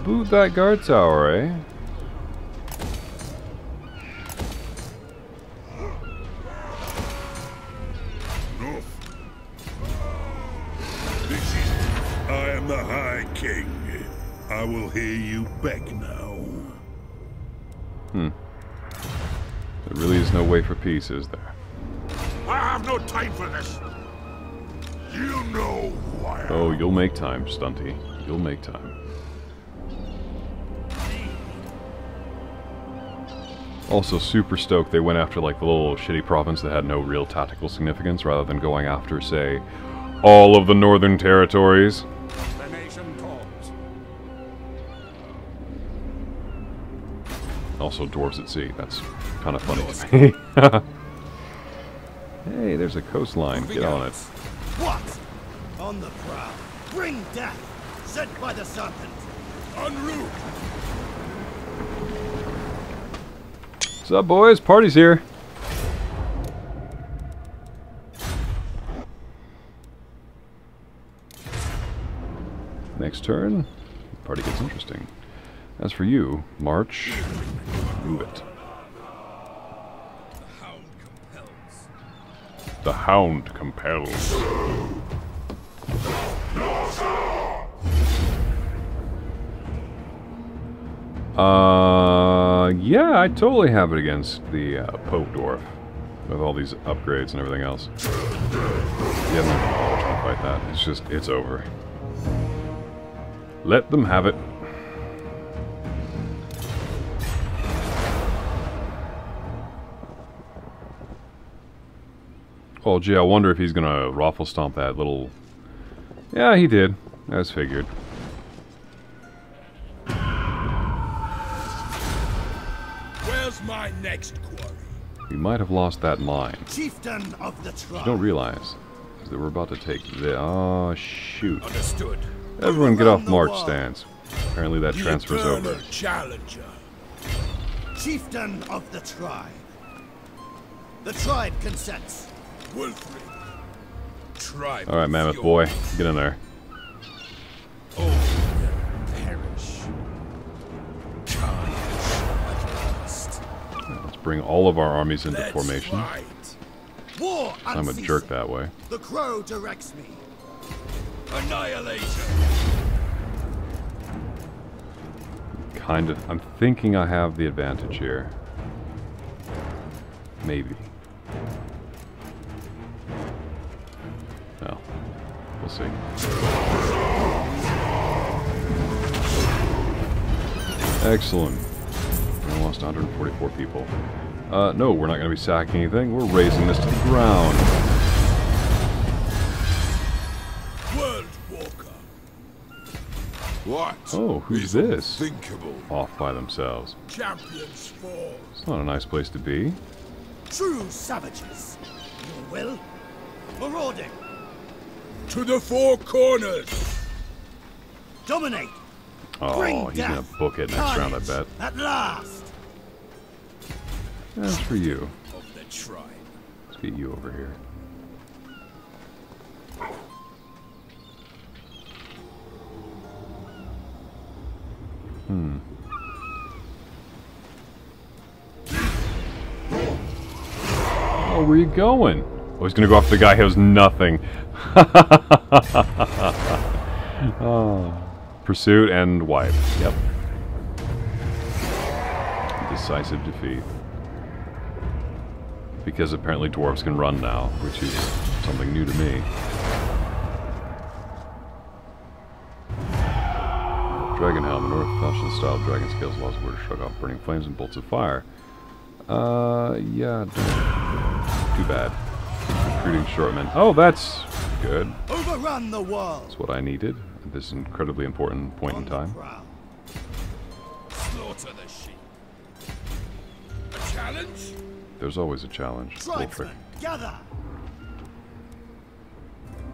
boot that guard tower, eh? I am the High King. I will hear you beg now. There really is no way for peace, is there? I have no time for this. You know who I am. Oh, you'll make time, Stunty. You'll make time. Also, super stoked they went after like the little shitty province that had no real tactical significance, rather than going after, say, all of the northern territories. The nation calls. Also, dwarves at sea. That's kind of funny to me. Hey, there's a coastline. Get on it. What? On the prowl. Bring death. Sent by the serpent. En route. What's up, boys? Party's here. Next turn, party gets interesting. As for you, march. Move it. The hound compels. Yeah, I totally have it against the Pope Dwarf. With all these upgrades and everything else. Yeah, I'm not gonna fight that. It's just, it's over. Let them have it. Oh, gee, I wonder if he's gonna raffle stomp that little... Yeah, he did. As figured. Where's my next quarry? We might have lost that line. Chieftain of the tribe. You don't realize is that we're about to take the... Oh, shoot. Understood. Everyone get off march stance. Apparently that The transfer's eternal over. challenger. Chieftain of the tribe. The tribe consents. Wolfred. Tribe. Alright, Mammoth boy. Get in there. Oh, perish. Let's bring all of our armies into Let's formation. fight. War I'm a unceasing. jerk that way. The crow directs me. Annihilation. Kind of. I'm thinking I have the advantage here. Maybe. Well, we'll see. Excellent. We lost 144 people. No, we're not going to be sacking anything. We're raising this to the ground. World Walker. What? Oh, who's is this? unthinkable? Off by themselves. Champions fall. It's not a nice place to be. True savages. Your will? Marauding. To the four corners. Dominate. Oh, he's gonna book it next round, I bet. At last. That's for you. Of the tribe. Let's get you over here. Oh, where are you going? Oh, he's gonna go after the guy who has nothing. Oh. Pursuit and wipe. Yep. Decisive defeat. Because apparently dwarves can run now, which is something new to me. Dragon helm, North fashion style dragon scales, lost word to shrug off burning flames and bolts of fire. Yeah, too bad. Recruiting shortmen. Oh, that's good. Overrun the world. That's what I needed at this incredibly important point in time. Slaughter the sheep. A challenge? There's always a challenge. Tribesmen, gather.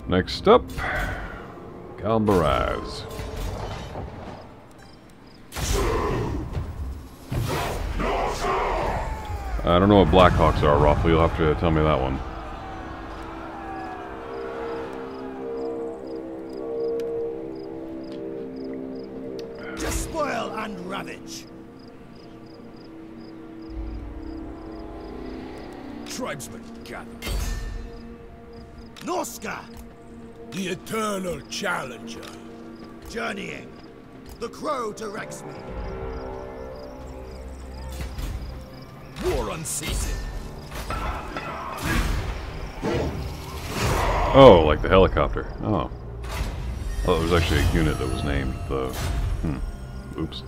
Next up, Galbaraz. I don't know what Blackhawks are, Raffle. You'll have to tell me that one. Despoil and ravage. Tribesmen, gather. Norska. The eternal challenger. Journeying. The crow directs me. War unceasing. Oh, like the helicopter. Oh. Oh, it was actually a unit that was named the... Oops.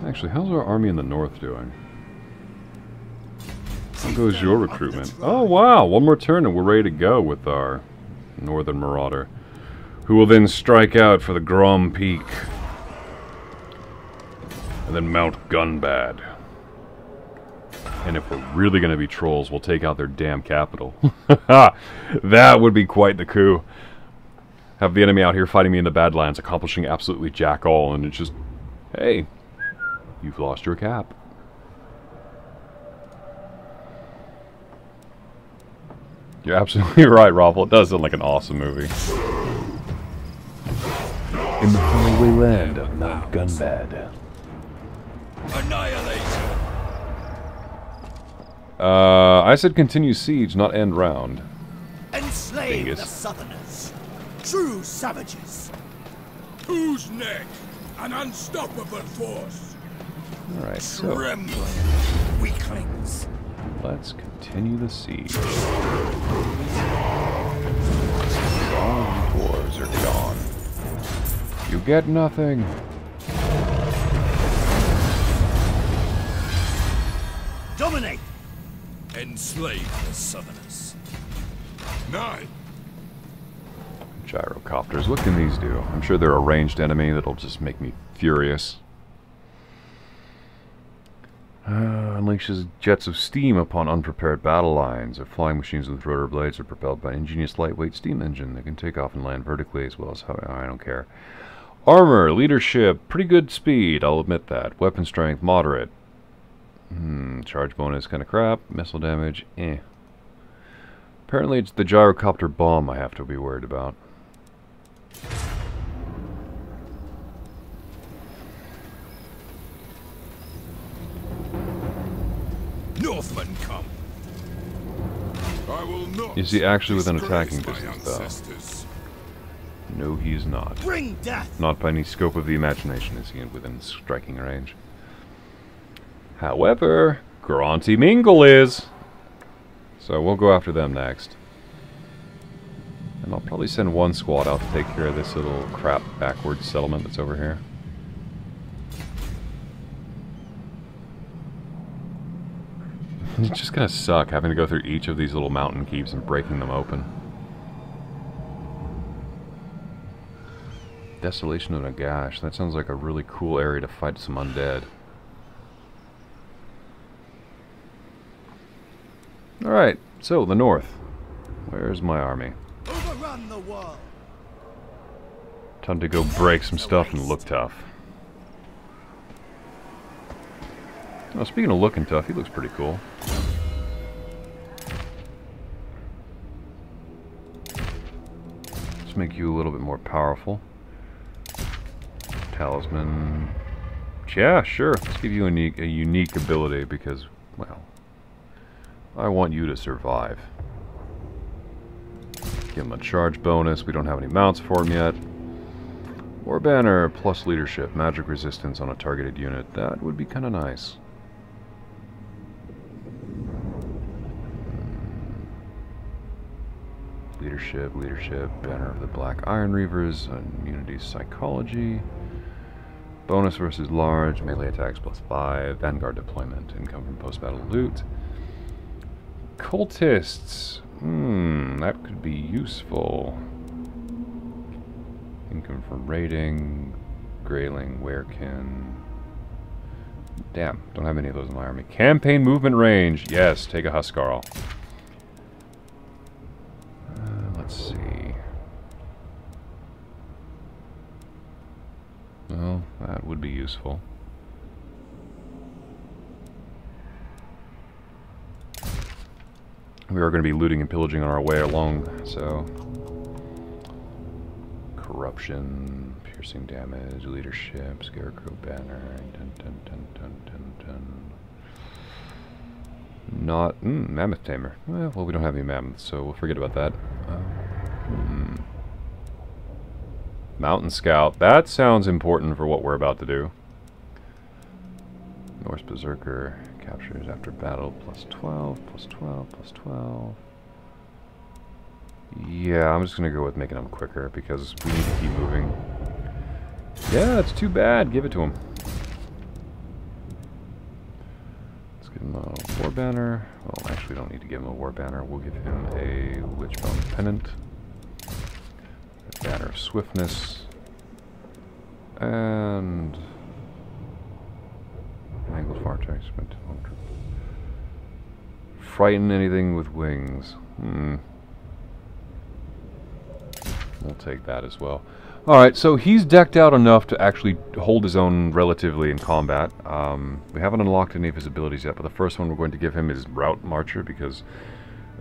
Actually, how's our army in the north doing? How goes your recruitment? Oh, wow! One more turn and we're ready to go with our northern marauder, who will then strike out for the Grom Peak. And then Mount Gunbad. And if we're really going to be trolls, we'll take out their damn capital. That would be quite the coup. Have the enemy out here fighting me in the Badlands, accomplishing absolutely jack all, and it's just, hey, you've lost your cap. You're absolutely right, Raffle. It does sound like an awesome movie. In the faraway land of Mount Gunbad. Annihilation. I said continue siege, not end round. Enslave Dingus. the Southerners. True savages. Whose neck? An unstoppable force. Alright, so Tremble, weaklings. let's continue the siege. All dwarves are gone. You get nothing. Dominate. Enslave the Southerners. 9. Gyrocopters, what can these do? I'm sure they're a ranged enemy that'll just make me furious. Unleashes jets of steam upon unprepared battle lines. Their flying machines with rotor blades are propelled by an ingenious lightweight steam engine. They can take off and land vertically as well as how I don't care. Armor, leadership, pretty good speed, I'll admit that. Weapon strength, moderate. Charge bonus, kind of crap. Missile damage, eh. Apparently it's the gyrocopter bomb I have to be worried about. Northmen come. I will not. Is he actually within disgrace attacking my distance, though? ancestors. No, he is not. Bring death. Not by any scope of the imagination is he within striking range. However, Granty Mingle is. So we'll go after them next. And I'll probably send one squad out to take care of this little crap backwards settlement that's over here. It's just gonna suck having to go through each of these little mountain keeps and breaking them open. Desolation of Nagash. That sounds like a really cool area to fight some undead. Alright, so the north. Where's my army? Overrun. run the world. Time to go break some stuff and look tough. Oh, speaking of looking tough, he looks pretty cool. Let's make you a little bit more powerful. Talisman. Yeah, sure. Let's give you a unique ability because, well, I want you to survive. Give him a charge bonus. We don't have any mounts for him yet. War banner plus leadership. Magic resistance on a targeted unit. That would be kind of nice. Leadership, banner of the Black Iron Reavers, immunity psychology, bonus versus large, melee attacks +5, vanguard deployment, income from post-battle loot. Cultists, that could be useful. Income from raiding, grayling, werekin. Damn, don't have any of those in my army. Campaign movement range, yes, take a Huskarl. Let's see. Well, that would be useful. We are going to be looting and pillaging on our way along, so... Corruption, piercing damage, leadership, scarecrow banner, Not... mammoth tamer. Well, we don't have any mammoths, so we'll forget about that. Mountain scout. That sounds important for what we're about to do. Norse berserker captures after battle +12, +12, +12. Yeah, I'm just gonna go with making them quicker because we need to keep moving. Yeah, it's too bad. Give it to him. Let's give him a war banner. Well, actually, we don't need to give him a war banner. We'll give him a witchbone pennant. A banner of swiftness. And... angled far attacks. Frighten anything with wings. We'll take that as well. Alright, so he's decked out enough to actually hold his own relatively in combat. We haven't unlocked any of his abilities yet, but the first one we're going to give him is Route Marcher, because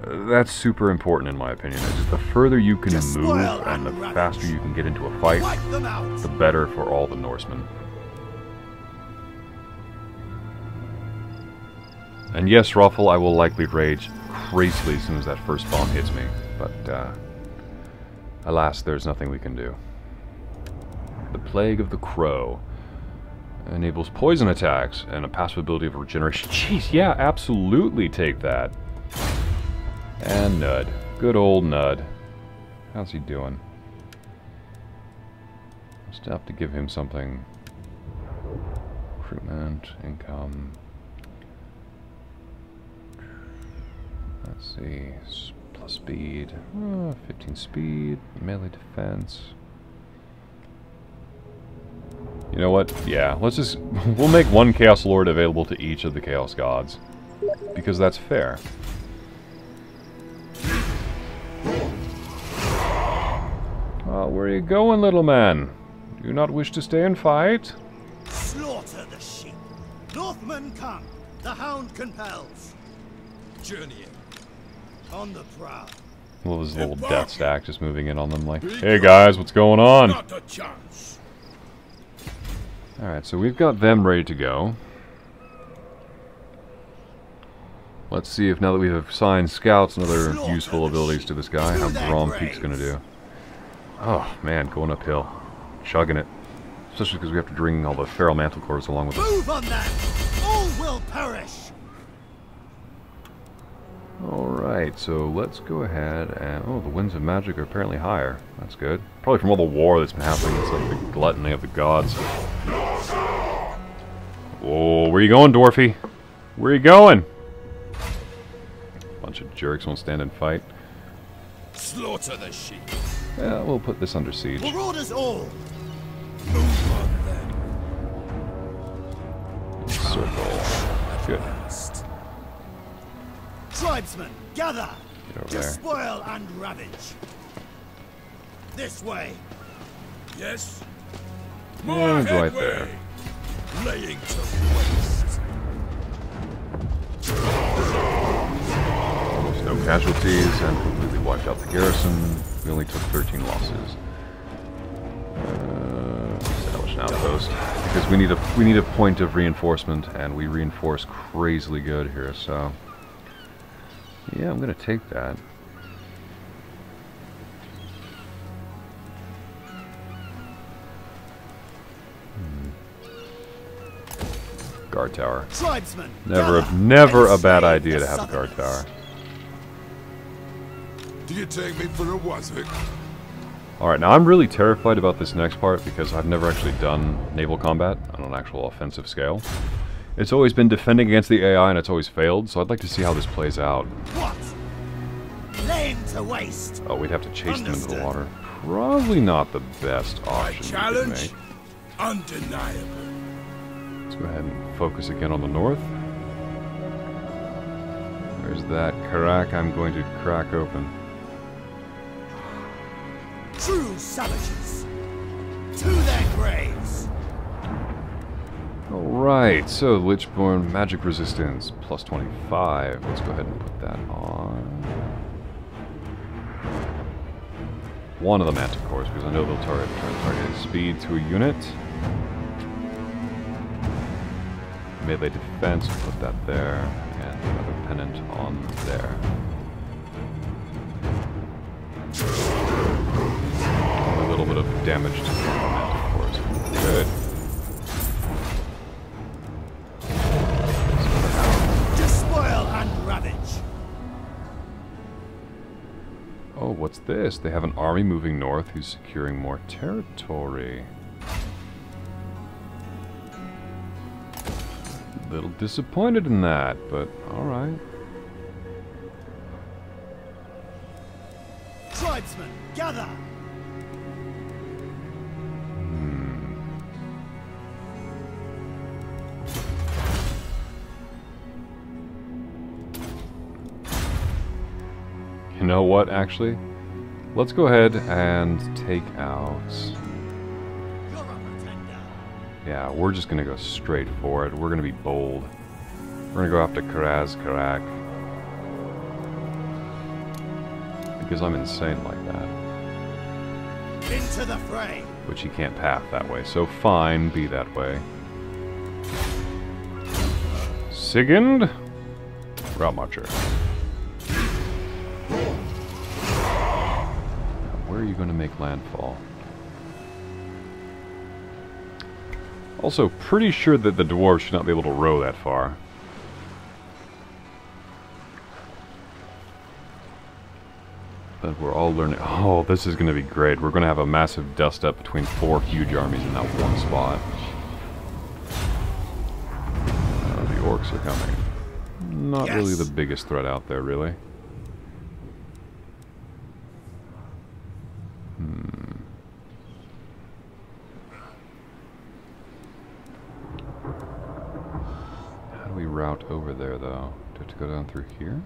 that's super important in my opinion. It's just the further you can move and the faster you can get into a fight, the better for all the Norsemen. And yes, Ruffle, I will likely rage crazily as soon as that first bomb hits me, but alas, there's nothing we can do. The Plague of the Crow enables poison attacks and a passive ability of regeneration. Jeez, yeah, absolutely take that. And Nud. Good old Nud. How's he doing? Just have to give him something. Recruitment, income. Let's see. Plus speed. 15 speed. Melee defense. You know what? Yeah, let's just... we'll make one Chaos Lord available to each of the Chaos Gods. Because that's fair. Oh, where are you going, little man? Do you not wish to stay and fight? Slaughter the sheep. Northmen come. The hound compels. Journeying. On the prowl. Well, this little death stack just moving in on them like, hey guys, what's going on? Not a chance. Alright, so we've got them ready to go. Let's see if now that we've assigned scouts and other useful abilities to this guy, how Grom Peak's gonna do. Oh man, going uphill. Chugging it. Especially because we have to bring all the feral mantle cores along with us. Move on that! All will perish! Alright, so let's go ahead and... oh, the winds of magic are apparently higher. That's good. Probably from all the war that's been happening. It's like the gluttony of the gods. Whoa, where you going, Dwarfy? Where you going? Bunch of jerks won't stand and fight. Slaughter the sheep. Yeah, we'll put this under siege. Marauders all! Move on then. Circle. Good. Tribesmen, gather! Get over To there. spoil and ravage. This way. Yes? And right headway. there. Laying to waste. There's no casualties and completely wiped out the garrison. We only took 13 losses. Establish an outpost because we need a point of reinforcement, and we reinforce crazily good here. So yeah, I'm gonna take that. Guard tower. Tribesmen, Never gather a bad and idea save to have the a guard Southerners. tower. Do you take me for a waswick? Alright, now I'm really terrified about this next part because I've never actually done naval combat on an actual offensive scale. It's always been defending against the AI and it's always failed, so I'd like to see how this plays out. What? Laying to waste. Oh, we'd have to chase them into the Understood. water. Probably not the best My option we could challenge? make. Undeniable. Let's go ahead and focus again on the north. There's that crack I'm going to crack open. True savages. To their graves. Alright, so Lichborn magic resistance plus 25. Let's go ahead and put that on one of the manticores because I know they'll target speed to a unit. Melee defense, put that there, and another pennant on there. A little bit of damage to the manticores. Good. Despoil and ravage. Oh, what's this? They have an army moving north who's securing more territory. Little disappointed in that, but alright. Tribesmen, gather. You know what, actually? Let's go ahead and take out... You're a pretender. Yeah, we're just gonna go straight for it. We're gonna be bold. We're gonna go after Karak. Because I'm insane like that. Into the fray. Which he can't path that way, so fine, be that way. Sigund? Route Marcher. Where are you going to make landfall? Also, pretty sure that the dwarves should not be able to row that far. But we're all learning... Oh, this is going to be great. We're going to have a massive dust-up between 4 huge armies in that one spot. The orcs are coming. Not really the biggest threat out there, really. How do we route over there, though? Do we have to go down through here?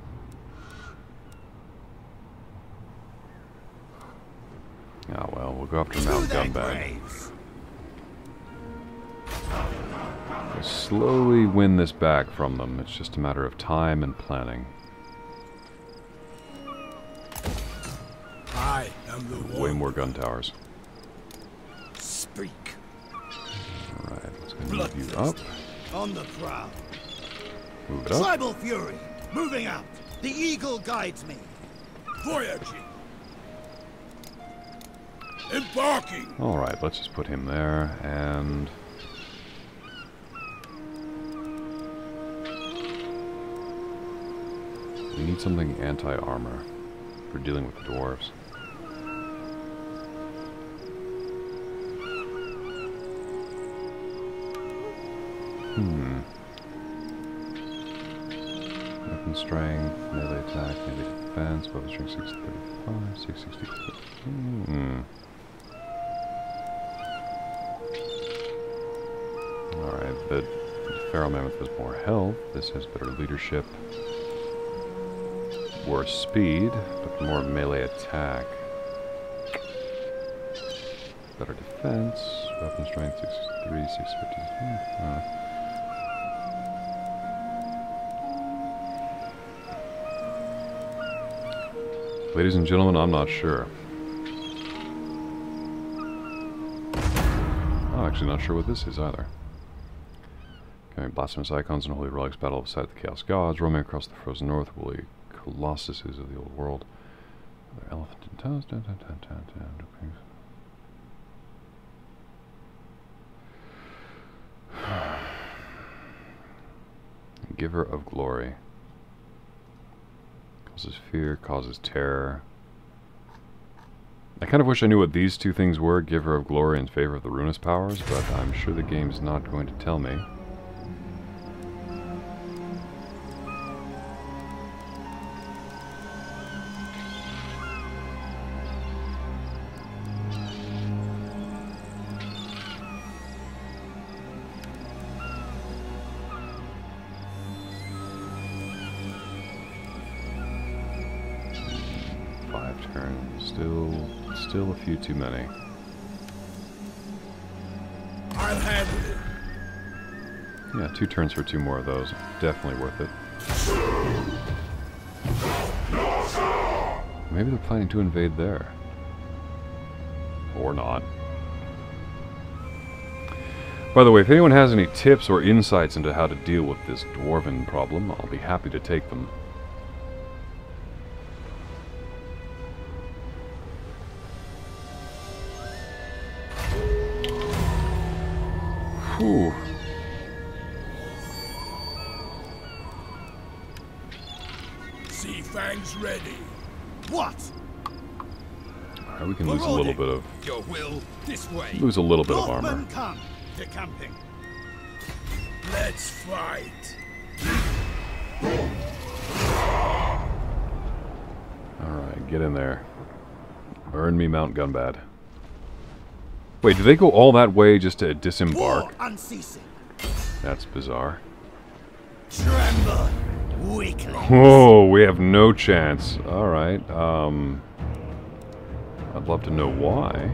Ah, well, we'll go after Mount Gunbag. We'll slowly win this back from them. It's just a matter of time and planning. I am the Way more gun towers. Speak. Alright, let's go move you up. On the prowl. Move it up. Tribal fury. Moving out. The eagle guides me. voyaging. Embarking. Alright, let's just put him there, and... we need something anti-armor for dealing with the dwarves. Weapon strength, melee attack, melee defense, weapon strength 635, 663. Alright, the Pharaoh Mammoth has more health, this has better leadership, worse speed, but more melee attack. better defense. Weapon strength 63, 650. Ladies and gentlemen, I'm not sure. I'm actually not sure what this is either. Okay, blasphemous icons and holy relics battle beside the Chaos Gods, roaming across the frozen north, woolly colossuses of the old world. Their elephant and toes. Giver of glory. Causes fear, causes terror. I kind of wish I knew what these two things were, Giver of glory and favor of the ruinous powers, but I'm sure the game's not going to tell me. Still a few too many. I'll handle it. Yeah, 2 turns for 2 more of those. Definitely worth it. Maybe they're planning to invade there. Or not. By the way, if anyone has any tips or insights into how to deal with this dwarven problem, I'll be happy to take them. Whew. Sea Fang's ready. What? Alright, we can lose a little bit of... Your will, this way. Lose a little bit of armor. Northmen come to camping. Let's fight. Alright, get in there. Earn me Mount Gunbad. Wait, did they go all that way just to disembark? War unceasing. That's bizarre. Tremble, weakling. Whoa, we have no chance. Alright, I'd love to know why.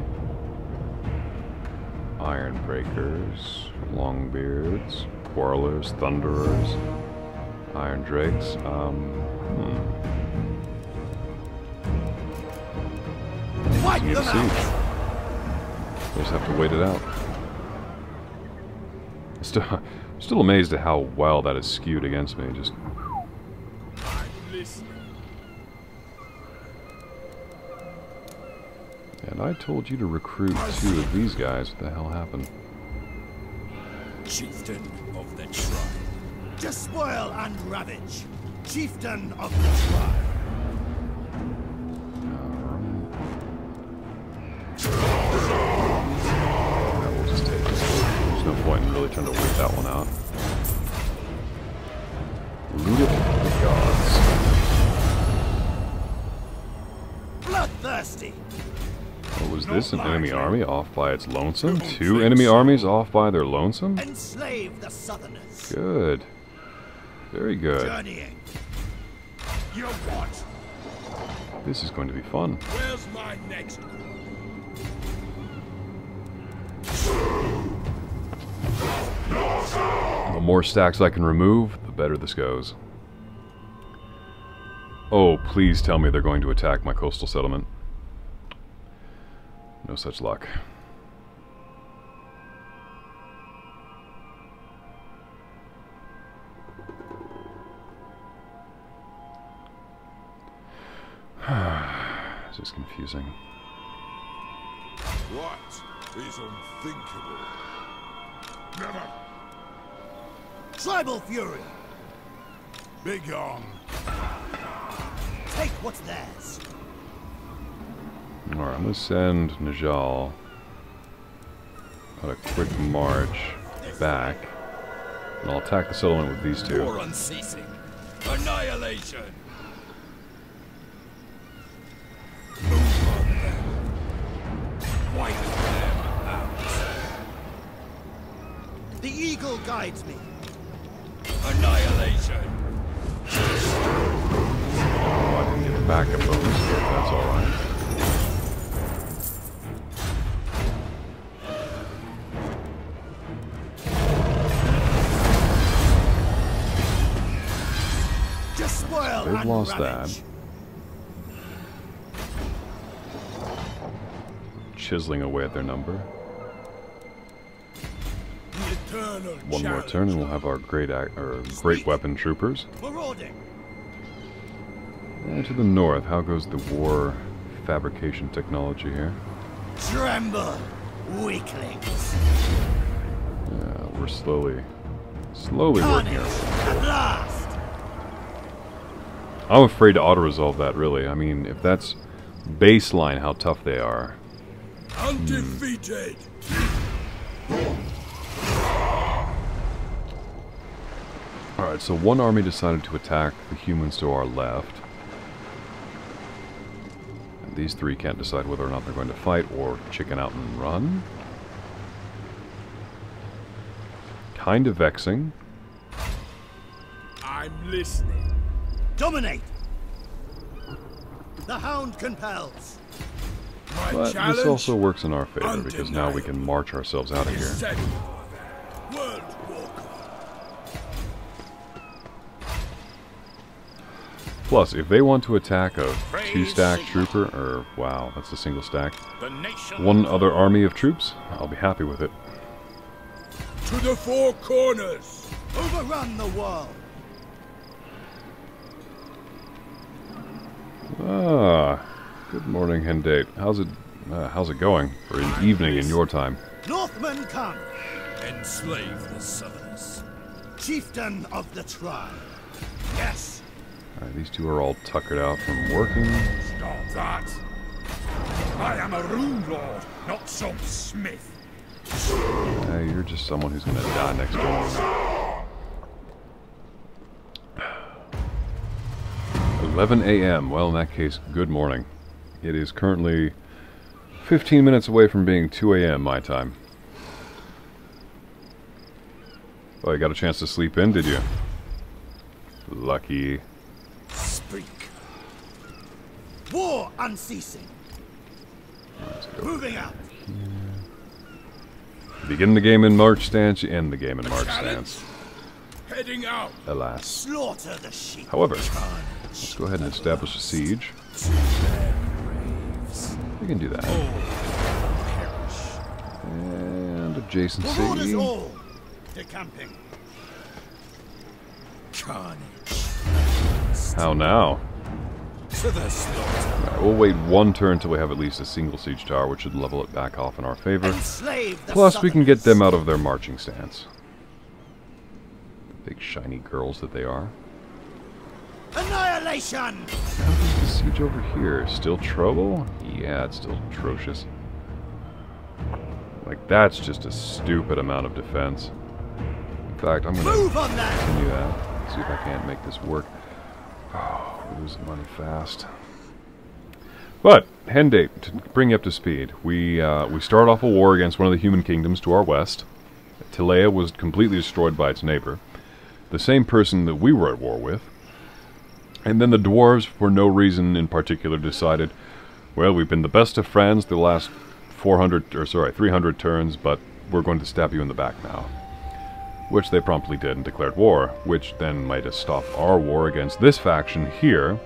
Iron Breakers, Longbeards, Quarrelers, Thunderers, Iron Drakes, Wipe Need to them see. out. We'll just have to wait it out. Still amazed at how well that is skewed against me. Just. I'm listening. And I told you to recruit 2 of these guys. What the hell happened? Chieftain of the tribe. Despoil and ravage. Chieftain of the tribe. We'll just take it. There's no point in really trying to wait that one out. Loot of the gods. Bloodthirsty. What was this? An enemy army off by its lonesome? 2 enemy armies off by their lonesome? Enslave the southerners. Good. Very good. Journeying. You what? This is going to be fun. Where's my next? The more stacks I can remove, the better this goes. Oh, please tell me they're going to attack my coastal settlement. No such luck. This is confusing. What is unthinkable? Never. Tribal fury. Begone. Take what's theirs. Alright, I'm going to send Najal on a quick march back. And I'll attack the settlement with these 2. War unceasing. Annihilation. Wipe them out. The eagle guides me. Annihilation. Oh, I didn't get the backup bonus, but that's alright. lost that. Chiseling away at their number. One more turn and we'll have our great weapon troopers. And to the north, how goes the war fabrication technology here? Tremble, weaklings. Yeah, we're slowly working our way. At last. I'm afraid to auto-resolve that, really. I mean, if that's baseline how tough they are. Undefeated. Alright, so one army decided to attack the humans to our left. And these three can't decide whether or not they're going to fight or chicken out and run. Kind of vexing. I'm listening. Dominate. The hound compels. But this also works in our favor because now we can march ourselves out of here. Plus, if they want to attack a 2-stack trooper, or wow, that's a single stack, one other army of troops, I'll be happy with it. To the four corners. Overrun the world. Ah, good morning, Hendate. How's it going for an evening in your time? Northmen come. Enslave the Southerners. Chieftain of the tribe. Yes. Alright, these two are all tuckered out from working. Stop that. I am a rune lord, not some smith. You're just someone who's gonna die next turn. 11 a.m. Well, in that case, good morning. It is currently 15 minutes away from being 2 a.m. my time. Oh, you got a chance to sleep in, did you? Lucky. Speak. War unceasing. Moving out. Begin the game in March stance, you end the game in March stance. Heading out. Alas. Slaughter the sheep. However, let's go ahead and establish a siege. We can do that. And adjacency. All. Decamping. Carnage. How now? To the slaughter. Right, we'll wait one turn until we have at least a single siege tower, which should level it back off in our favor. Plus, we can get them out of their marching stance. The big shiny girls that they are. Annihilation! How's the siege over here? Still trouble? Yeah, it's still atrocious. Like, that's just a stupid amount of defense. In fact, I'm going to continue that. See if I can't make this work. Oh, we're losing money fast. But, Hendate, to bring you up to speed, we start off a war against one of the human kingdoms to our west. Tilea was completely destroyed by its neighbor, the same person that we were at war with. And then the dwarves, for no reason in particular, decided, well, we've been the best of friends the last 300 turns, but we're going to stab you in the back now. Which they promptly did and declared war, which then might have stopped our war against this faction here,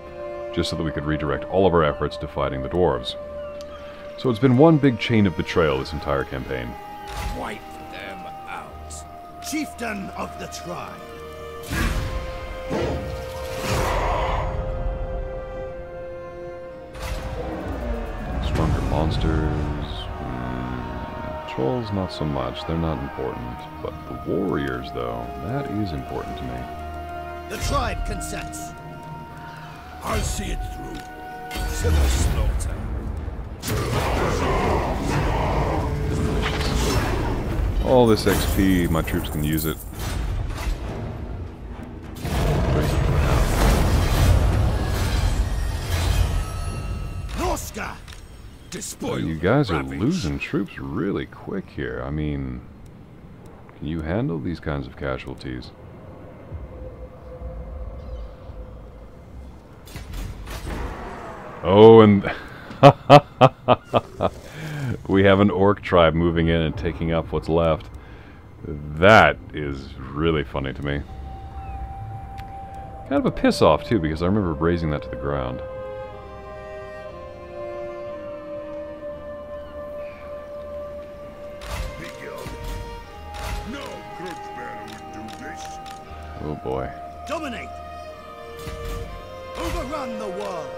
just so that we could redirect all of our efforts to fighting the dwarves. So it's been one big chain of betrayal this entire campaign. Wipe them out. Chieftain of the tribe. Stronger monsters. Trolls, not so much. They're not important. But the warriors, though, that is important to me. The tribe consents. I'll see it through. To the slaughter. Delicious. All this XP, my troops can use it. Norska! Well, you guys are losing troops really quick here. I mean, can you handle these kinds of casualties? Oh, and we have an orc tribe moving in and taking up what's left. That is really funny to me. Kind of a piss off too, because I remember razing that to the ground. No grudge bearer would do this. Oh boy. Dominate! Overrun the world!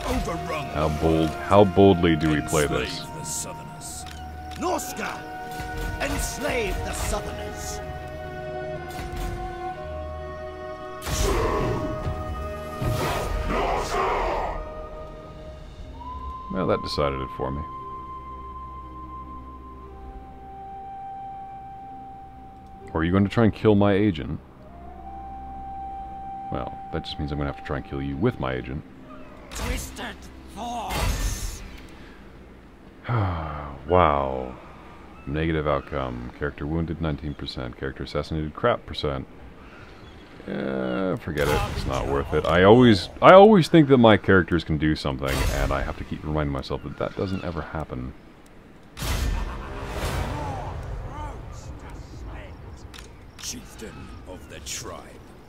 Overrun. How boldly do we play this? The Southerners. Norska! Enslave the Southerners! Well, that decided it for me. Or are you going to try and kill my agent? Well, that just means I'm going to have to try and kill you with my agent. Twisted thoughts! Wow. Negative outcome. Character wounded 19%. Character assassinated crap percent. Forget it. It's not worth it. I always think that my characters can do something, and I have to keep reminding myself that that doesn't ever happen. Chieftain of the tribe,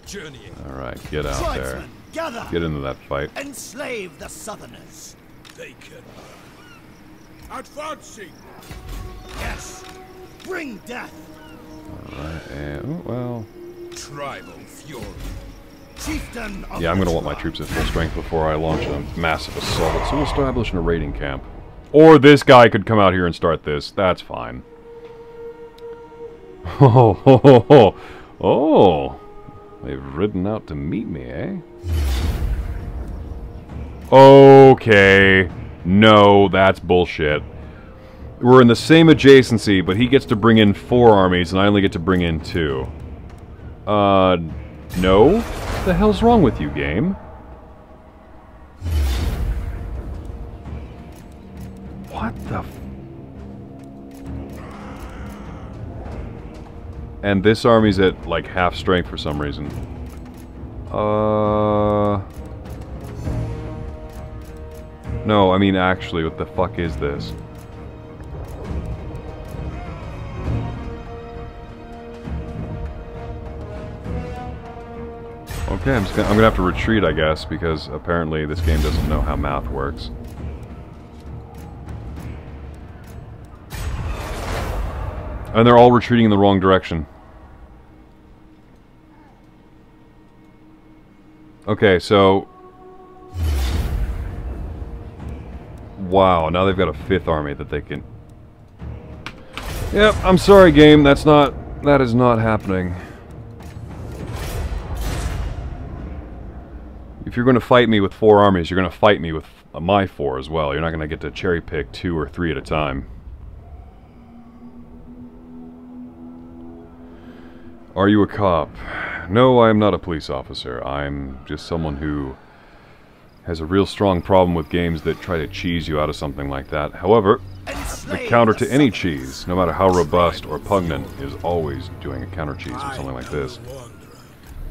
journeying. Alright, get out there. Tribesmen, gather! Get into that fight. Enslave the Southerners. They can. Advancing! Yes! Bring death! Alright, and... oh, well... Tribal fury. Chieftain of yeah, I'm going to want my troops at full strength before I launch a massive assault, so we'll establish a raiding camp. Or this guy could come out here and start this. That's fine. Oh, they've ridden out to meet me, eh? Okay. No, that's bullshit. We're in the same adjacency, but he gets to bring in 4 armies, and I only get to bring in 2. No? What the hell's wrong with you, game? What the f... And this army's at, like, half strength for some reason. No, I mean, actually, what the fuck is this? Okay, I'm gonna have to retreat, I guess, because apparently this game doesn't know how math works. And they're all retreating in the wrong direction. Okay, so... wow, now they've got a 5th army that they can... Yep, I'm sorry, game, that is not happening. If you're going to fight me with 4 armies, you're going to fight me with my 4 as well. You're not going to get to cherry pick 2 or 3 at a time. Are you a cop? No, I am not a police officer. I'm just someone who has a real strong problem with games that try to cheese you out of something like that. However, the counter to any cheese, no matter how robust or pungent, is always doing a counter cheese with something like this.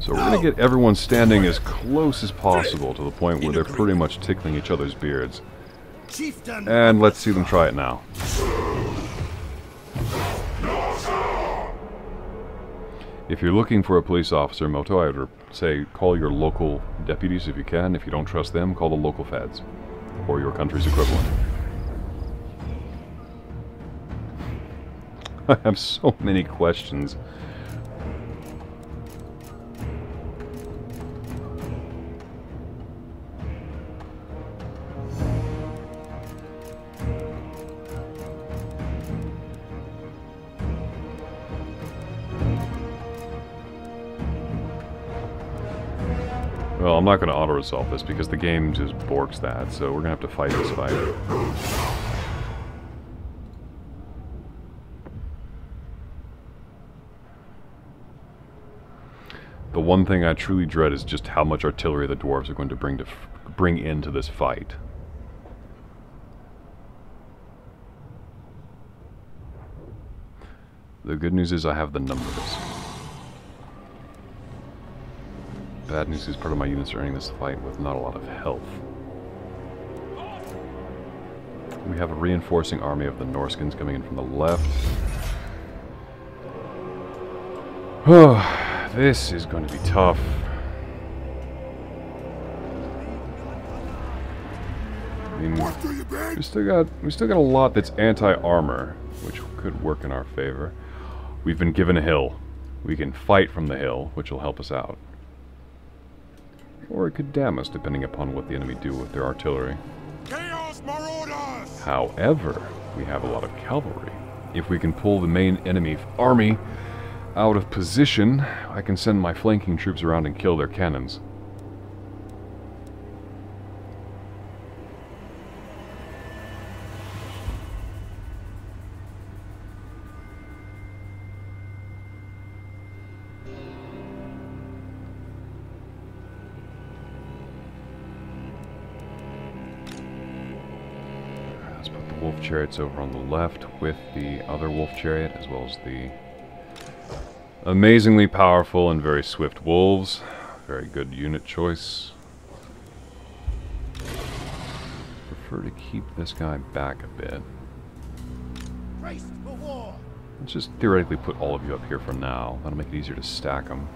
So we're going to get everyone standing as close as possible to the point where they're pretty much tickling each other's beards. And let's see them try it now. If you're looking for a police officer, Moto, I would say call your local deputies if you can. If you don't trust them, call the local feds. Or your country's equivalent. I have so many questions. Well, I'm not going to auto-resolve this because the game just borks that, so we're going to have to fight this fight. The one thing I truly dread is just how much artillery the dwarves are going to bring into this fight. The good news is I have the numbers. Bad news is part of my units are entering this fight with not a lot of health. We have a reinforcing army of the Norskins coming in from the left. Oh, this is going to be tough. I mean, we still got a lot that's anti-armor, which could work in our favor. We've been given a hill. We can fight from the hill, which will help us out. Or it could damn us, depending upon what the enemy do with their artillery. Chaos Marauders! However, we have a lot of cavalry. If we can pull the main enemy army out of position, I can send my flanking troops around and kill their cannons. Let's put the wolf chariots over on the left with the other wolf chariot, as well as the amazingly powerful and very swift wolves. Very good unit choice. Prefer to keep this guy back a bit. Race for war. Let's just theoretically put all of you up here for now. That'll make it easier to stack them.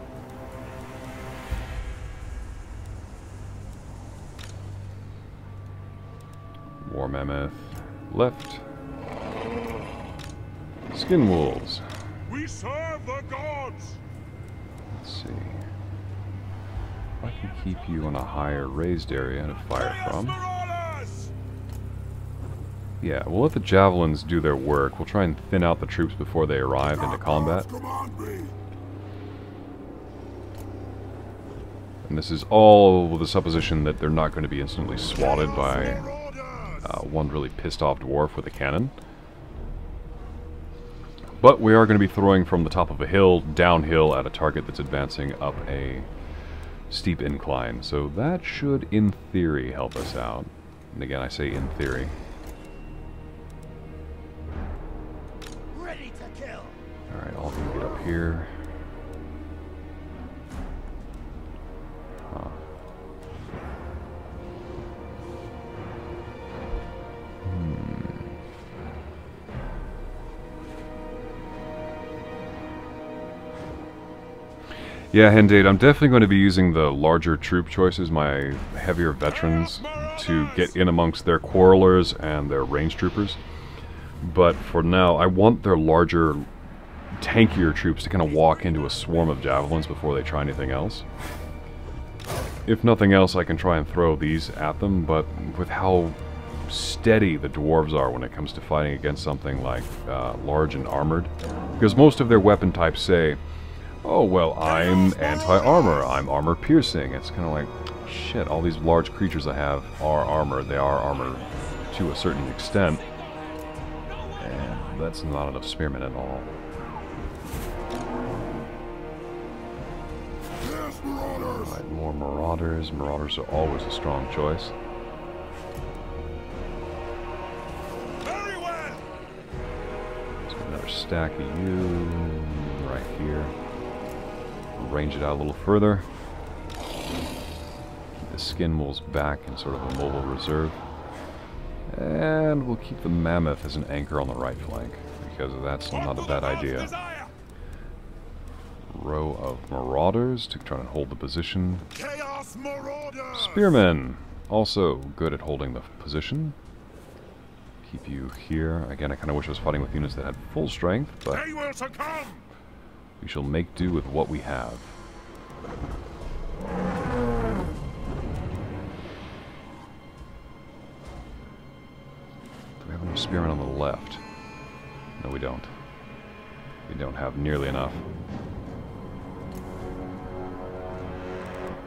War Mammoth left. Skin Wolves. We serve the gods! Let's see. If I can keep you on a higher raised area to fire from. Marauders! Yeah, we'll let the javelins do their work. We'll try and thin out the troops before they arrive into combat. And this is all with the supposition that they're not going to be instantly swatted by one really pissed off dwarf with a cannon. But we are going to be throwing from the top of a hill downhill at a target that's advancing up a steep incline. So that should, in theory, help us out. And again, I say in theory. Ready to kill. Alright, all of you get up here. Huh. Yeah, Hendade, I'm definitely going to be using the larger troop choices, my heavier veterans, to get in amongst their quarrelers and their range troopers. But for now, I want their larger, tankier troops to kind of walk into a swarm of javelins before they try anything else. If nothing else, I can try and throw these at them, but with how steady the dwarves are when it comes to fighting against something like large and armored, because most of their weapon types say, oh, well, I'm anti-armor, I'm armor-piercing. It's kind of like, shit, all these large creatures I have are armor. They are armor to a certain extent. And that's not enough spearmen at all. Alright, more marauders. Marauders are always a strong choice. Very well! So another stack of you right here. Range it out a little further. Keep the skin wolves back in sort of a mobile reserve. And we'll keep the mammoth as an anchor on the right flank, because that's not a bad idea. Row of marauders to try and hold the position. Chaos Marauders! Spearmen, also good at holding the position. Keep you here. Again, I kind of wish I was fighting with units that had full strength, but They will succumb! we shall make do with what we have. Do we have enough spearmen on the left? No, we don't. We don't have nearly enough.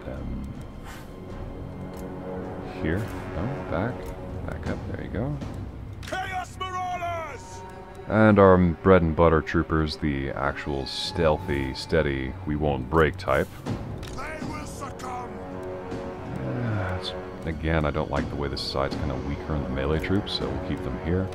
Them here. No, back. Back up. There you go. Chaos Marauders! And our bread and butter troopers, the actual stealthy, steady, we won't break type. They will succumb! Again, I don't like the way this side's kind of weaker in the melee troops, so we'll keep them here.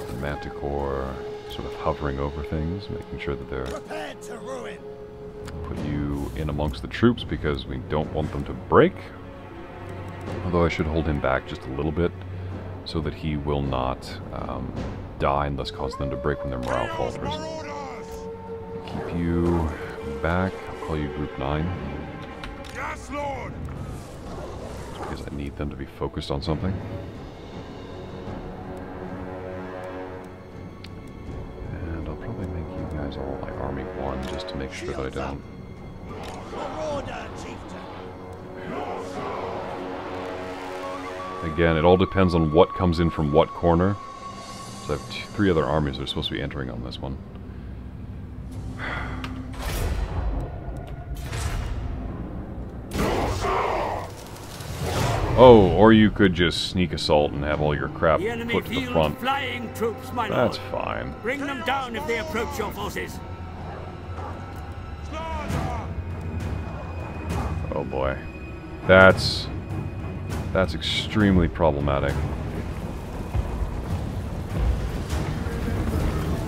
The Manticore sort of hovering over things, making sure that they're... Prepared to ruin. Put you in amongst the troops because we don't want them to break. Although I should hold him back just a little bit, so that he will not die and thus cause them to break when their morale falters. Keep you back. I'll call you Group 9. Yes, Lord. Because I need them to be focused on something. And I'll probably make you guys all my Army 1 just to make sure that I don't... Marauder, chieftain. Again, it all depends on what comes in from what corner. So I have 3 other armies that are supposed to be entering on this one. Oh, or you could just sneak assault and have all your crap The enemy put to the fields front. flying troops, my lord. That's fine. Bring them down if they approach your forces. Oh boy. That's extremely problematic.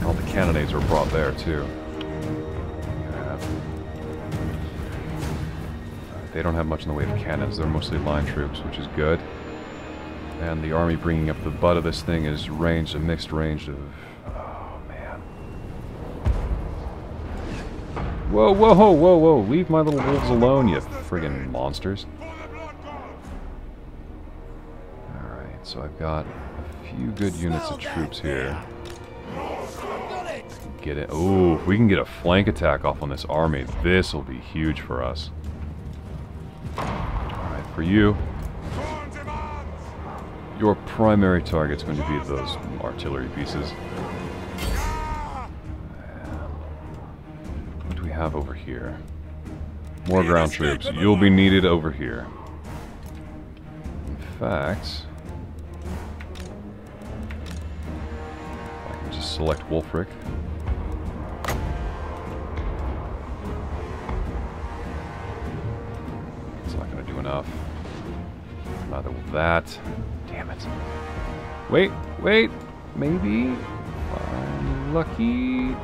All the cannonades were brought there too. They don't have much in the way of cannons. They're mostly line troops, which is good. And the army bringing up the butt of this thing is ranged, a mixed range of... Oh, man. Whoa, whoa, whoa, whoa, whoa. Leave my little wolves alone, you friggin' monsters. Alright, so I've got a few good units of troops here. Get it. Ooh, if we can get a flank attack off on this army, this will be huge for us. Alright, for you, your primary target's going to be those artillery pieces. What do we have over here? More ground troops. You'll be needed over here. In fact, I can just select Wulfric. Enough. Neither will that. Damn it. Wait, wait. Maybe. I'm lucky.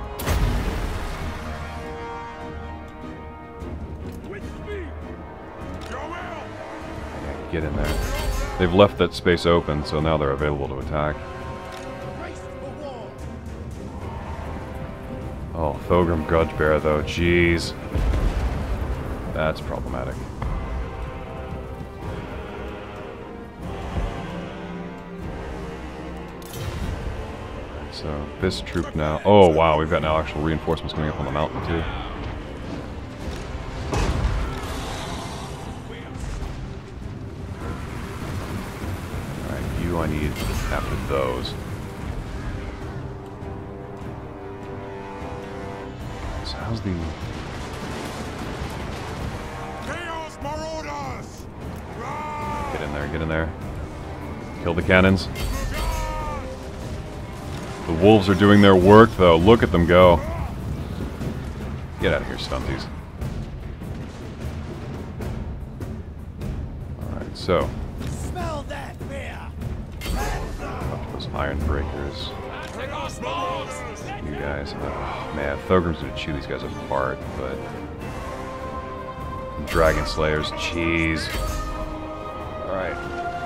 Yeah, get in there. They've left that space open, so now they're available to attack. Oh, Thogrim Grudgebearer, though. Jeez. That's problematic. So, this troop now... Oh, wow, we've got now actual reinforcements coming up on the mountain, too. Alright, you I need after those. So how's the... Chaos Marauders! Get in there, get in there. Kill the cannons. The wolves are doing their work, though. Look at them go. Get out of here, stunties. Alright, so. Smell that fear. Those iron breakers. You guys. Oh, man, Thogrim's gonna chew these guys apart, but. Dragon Slayers, jeez. Alright.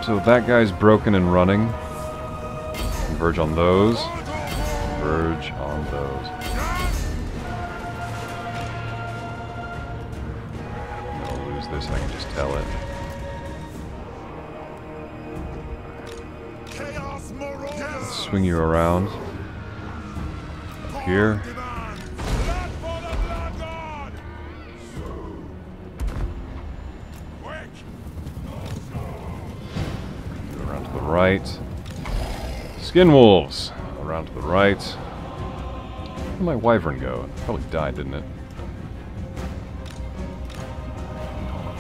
So that guy's broken and running. Converge on those. Converge on those. I'm gonna lose this, I can just tell it. Let's swing you around. Up here. Around to the right. Skin wolves. Around to the right. Where did my wyvern go? It probably died, didn't it?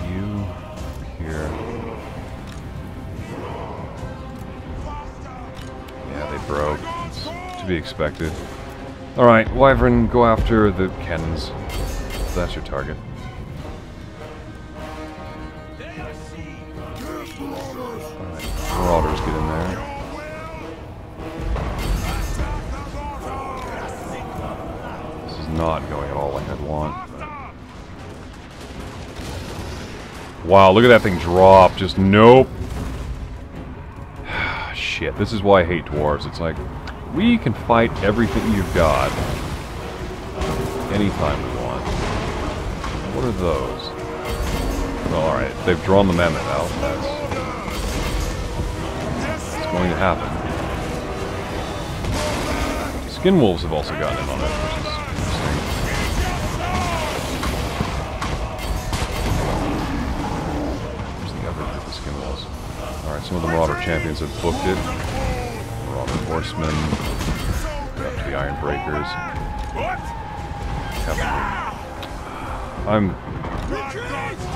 You here. Yeah, they broke. It's to be expected. Alright, wyvern, go after the cannons. That's your target. Alright, marauders get in there. Not going at all like I'd want. Wow, look at that thing drop. Just nope. shit. This is why I hate dwarves. It's like, we can fight everything you've got anytime we want. What are those? Well, alright, they've drawn the mammoth out. That's going to happen. Skin wolves have also gotten in on it, which is interesting. Where's the other group of skin wolves? Alright, some of the Marauder champions have booked it. Marauder horsemen. Up to the Iron Breakers.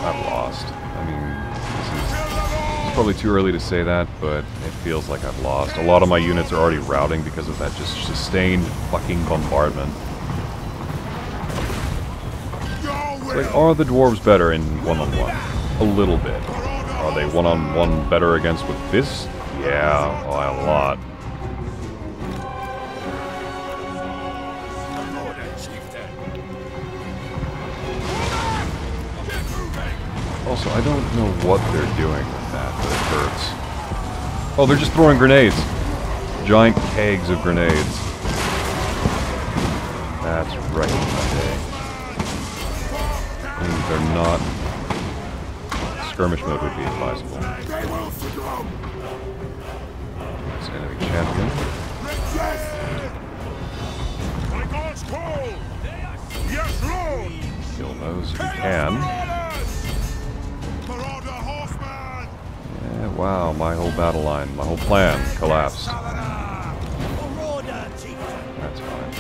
I've lost. I mean, it's probably too early to say that, but it feels like I've lost. A lot of my units are already routing because of that just sustained fucking bombardment. It's like, are the dwarves better in one-on-one? A little bit. Are they one-on-one better against with this? Yeah, oh, a lot. Also, I don't know what they're doing with that, but it hurts. Oh, they're just throwing grenades! Giant kegs of grenades. That's right, okay. They're not... Skirmish mode would be advisable. It's enemy champion. Kill those if you can. Yeah, wow, my whole battle line, my whole plan collapsed. That's fine.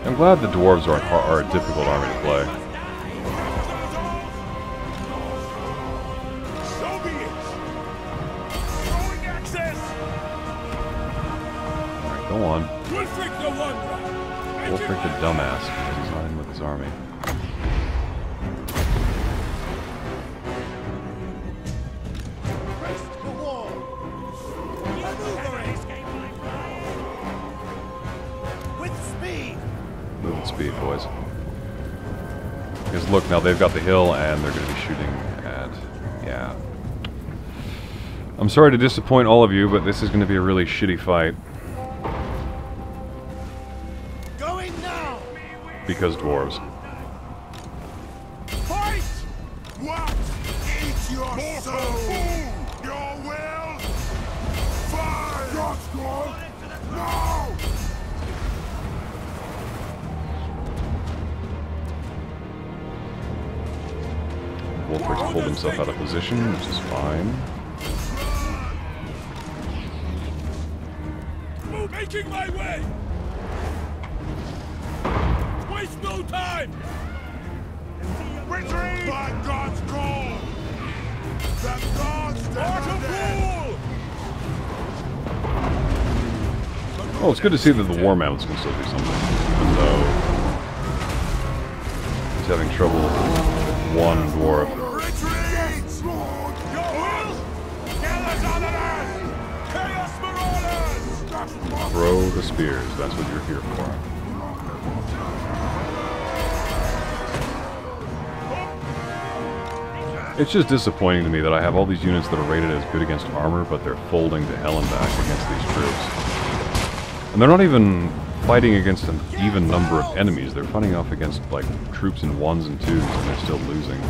I'm glad the dwarves are a difficult army to play. Alright, go on. Wolfric the dumbass, because he's not in with his army. Move with speed, boys. Because look, now they've got the hill, and they're going to be shooting at... yeah. I'm sorry to disappoint all of you, but this is going to be a really shitty fight. Because dwarves. Fight! What? Eat your soul! Your will! Fight! God's gone! No! Wolfric's pulled himself out of position, which is fine. Making my way! Waste no time! Retreat! By God's call! The gods stand! Oh, it's good to see that the war mounts can still do something, even though he's having trouble with one dwarf. Retreat! Your will! Chaos on the land! Chaos marauders! Throw the spears, that's what you're here for. It's just disappointing to me that I have all these units that are rated as good against armor, but they're folding to hell and back against these troops. And they're not even fighting against an even number of enemies. They're fighting off against, like, troops in 1s and 2s, and they're still losing.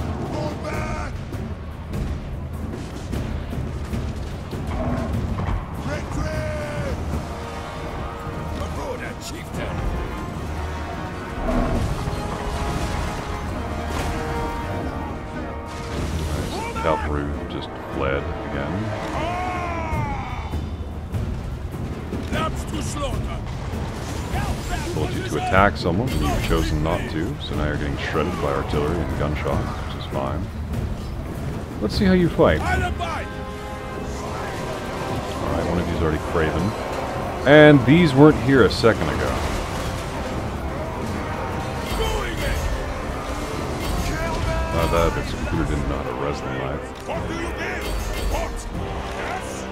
Cavalry just fled again. Told you to attack someone, and you've chosen not to, so now you're getting shredded by artillery and gunshots, which is fine. Let's see how you fight. Alright, one of you's already craven. And these weren't here a second ago. That executor didn't know how to res the knife. What do you mean? What? Yes?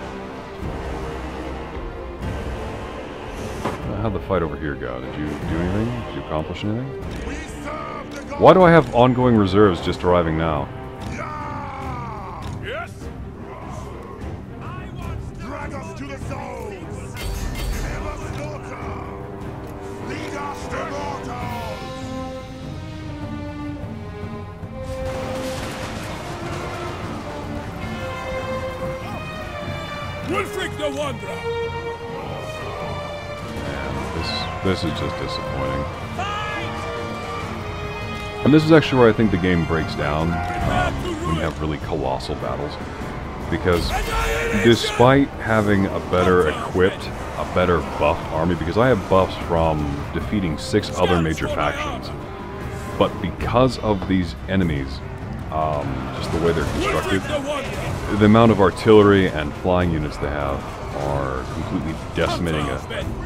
How'd the fight over here go? Did you do anything? Did you accomplish anything? We serve the Why do I have ongoing reserves just arriving now? Yes? Drag us to the zones! Ever slaughter! Lead us to mortals! Wulfric the Wanderer! Man, this is just disappointing. And this is actually where I think the game breaks down when you have really colossal battles. Because despite having a better equipped, a better buffed army, because I have buffs from defeating 6 other major factions, but because of these enemies, just the way they're constructed, the amount of artillery and flying units they have are completely decimating a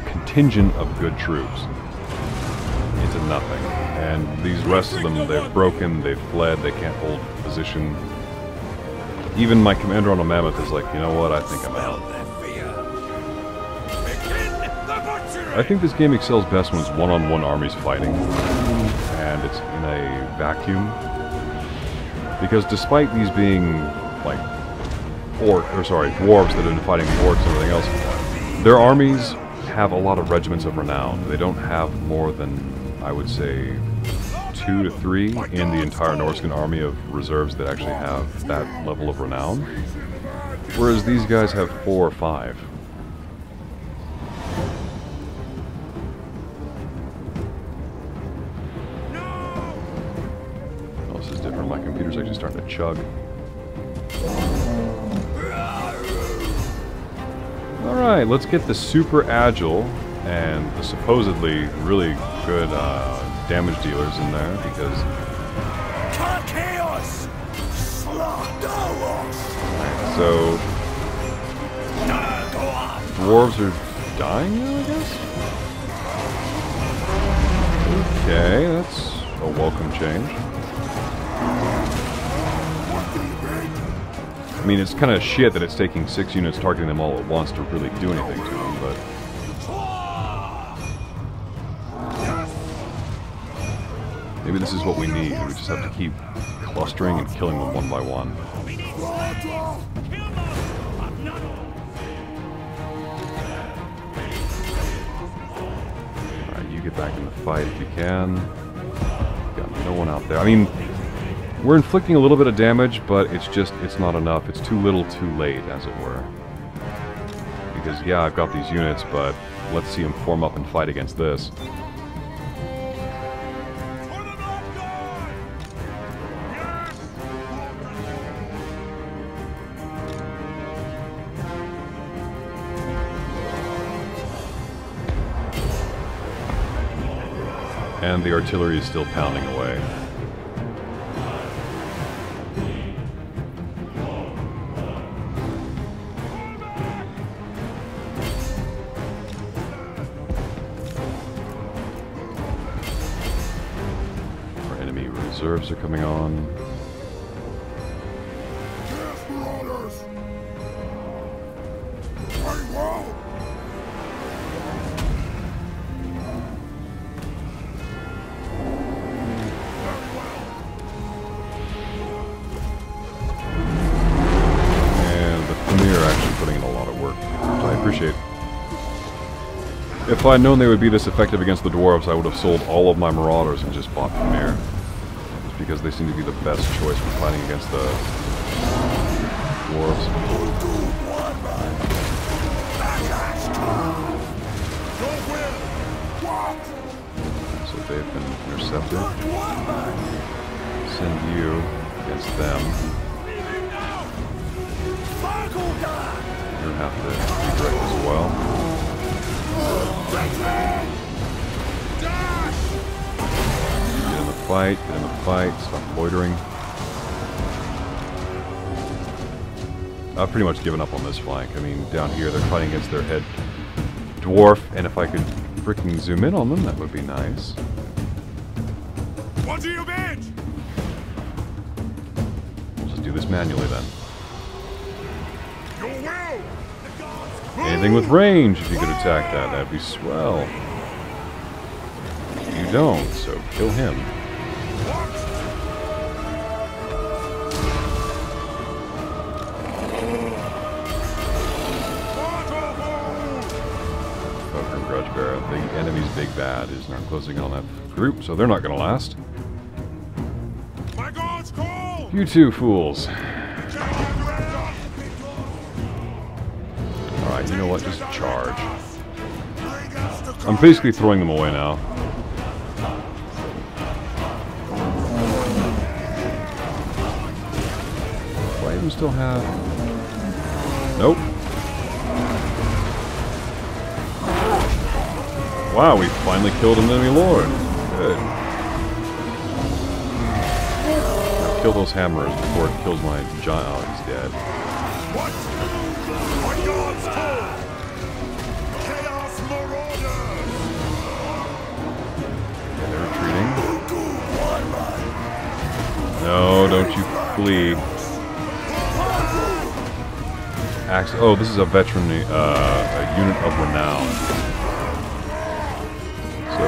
contingent of good troops into nothing. And these rest of them, they've broken, they've fled, they can't hold position. Even my commander on a mammoth is like, you know what, I think I'm out. I think this game excels best when it's one-on-one armies fighting, and it's in a vacuum. Because despite these being, like, dwarves that have been fighting orcs and everything else, their armies have a lot of regiments of renown. They don't have more than, I would say, 2 to 3 in the entire Norscan army of reserves that actually have that level of renown. Whereas these guys have 4 or 5. Oh, this is different. My computer's actually starting to chug. Alright, let's get the super agile and the supposedly really good damage dealers in there, because so dwarves are dying now, I guess? Okay, that's a welcome change. I mean, it's kind of shit that it's taking 6 units targeting them all at once to really do anything to them, but maybe this is what we need. We just have to keep clustering and killing them one by one. Alright, you get back in the fight if you can. Got no one out there. I mean, we're inflicting a little bit of damage, but it's not enough. It's too little too late, as it were. Because, yeah, I've got these units, but let's see them form up and fight against this. And the artillery is still pounding away. Our enemy reserves are coming on. If I'd known they would be this effective against the dwarves, I would have sold all of my marauders and just bought Premier. Just because they seem to be the best choice for fighting against the dwarves. So they've been intercepted. Send you against them. You'll have to redirect as well. Get in the fight, stop loitering. I've pretty much given up on this flank. I mean, down here they're fighting against their head dwarf, and if I could freaking zoom in on them, that would be nice. What do you bid? We'll just do this manually then. Your will! Anything with range, if you could attack that, that'd be swell. You don't, so kill him. Fucking Grudge Bearer. The enemy's big bad is now closing on that group, so they're not gonna last. My God's call! You two fools. Alright, you know what? Just charge. I'm basically throwing them away now. Do I even still have... Nope. Wow, we finally killed an enemy lord. Good. Now kill those hammerers before it kills my giant... Oh, he's dead. What? My God's call! Chaos Marauders! Okay, they're retreating. No, don't you flee. Axe. Oh, this is a veteran, a unit of renown. So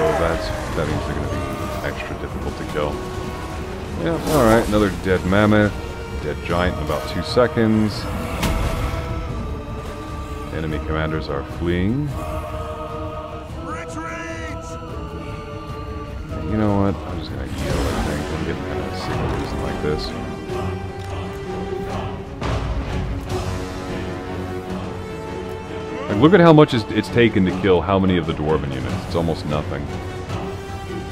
that means they're going to be extra difficult to kill. Yeah, alright, another dead mammoth, dead giant in about 2 seconds. Enemy commanders are fleeing. Retreat! You know what? I'm just going to heal, I think. I'm getting kind of sick of losing like this. Like, look at how much it's taken to kill how many of the dwarven units. It's almost nothing.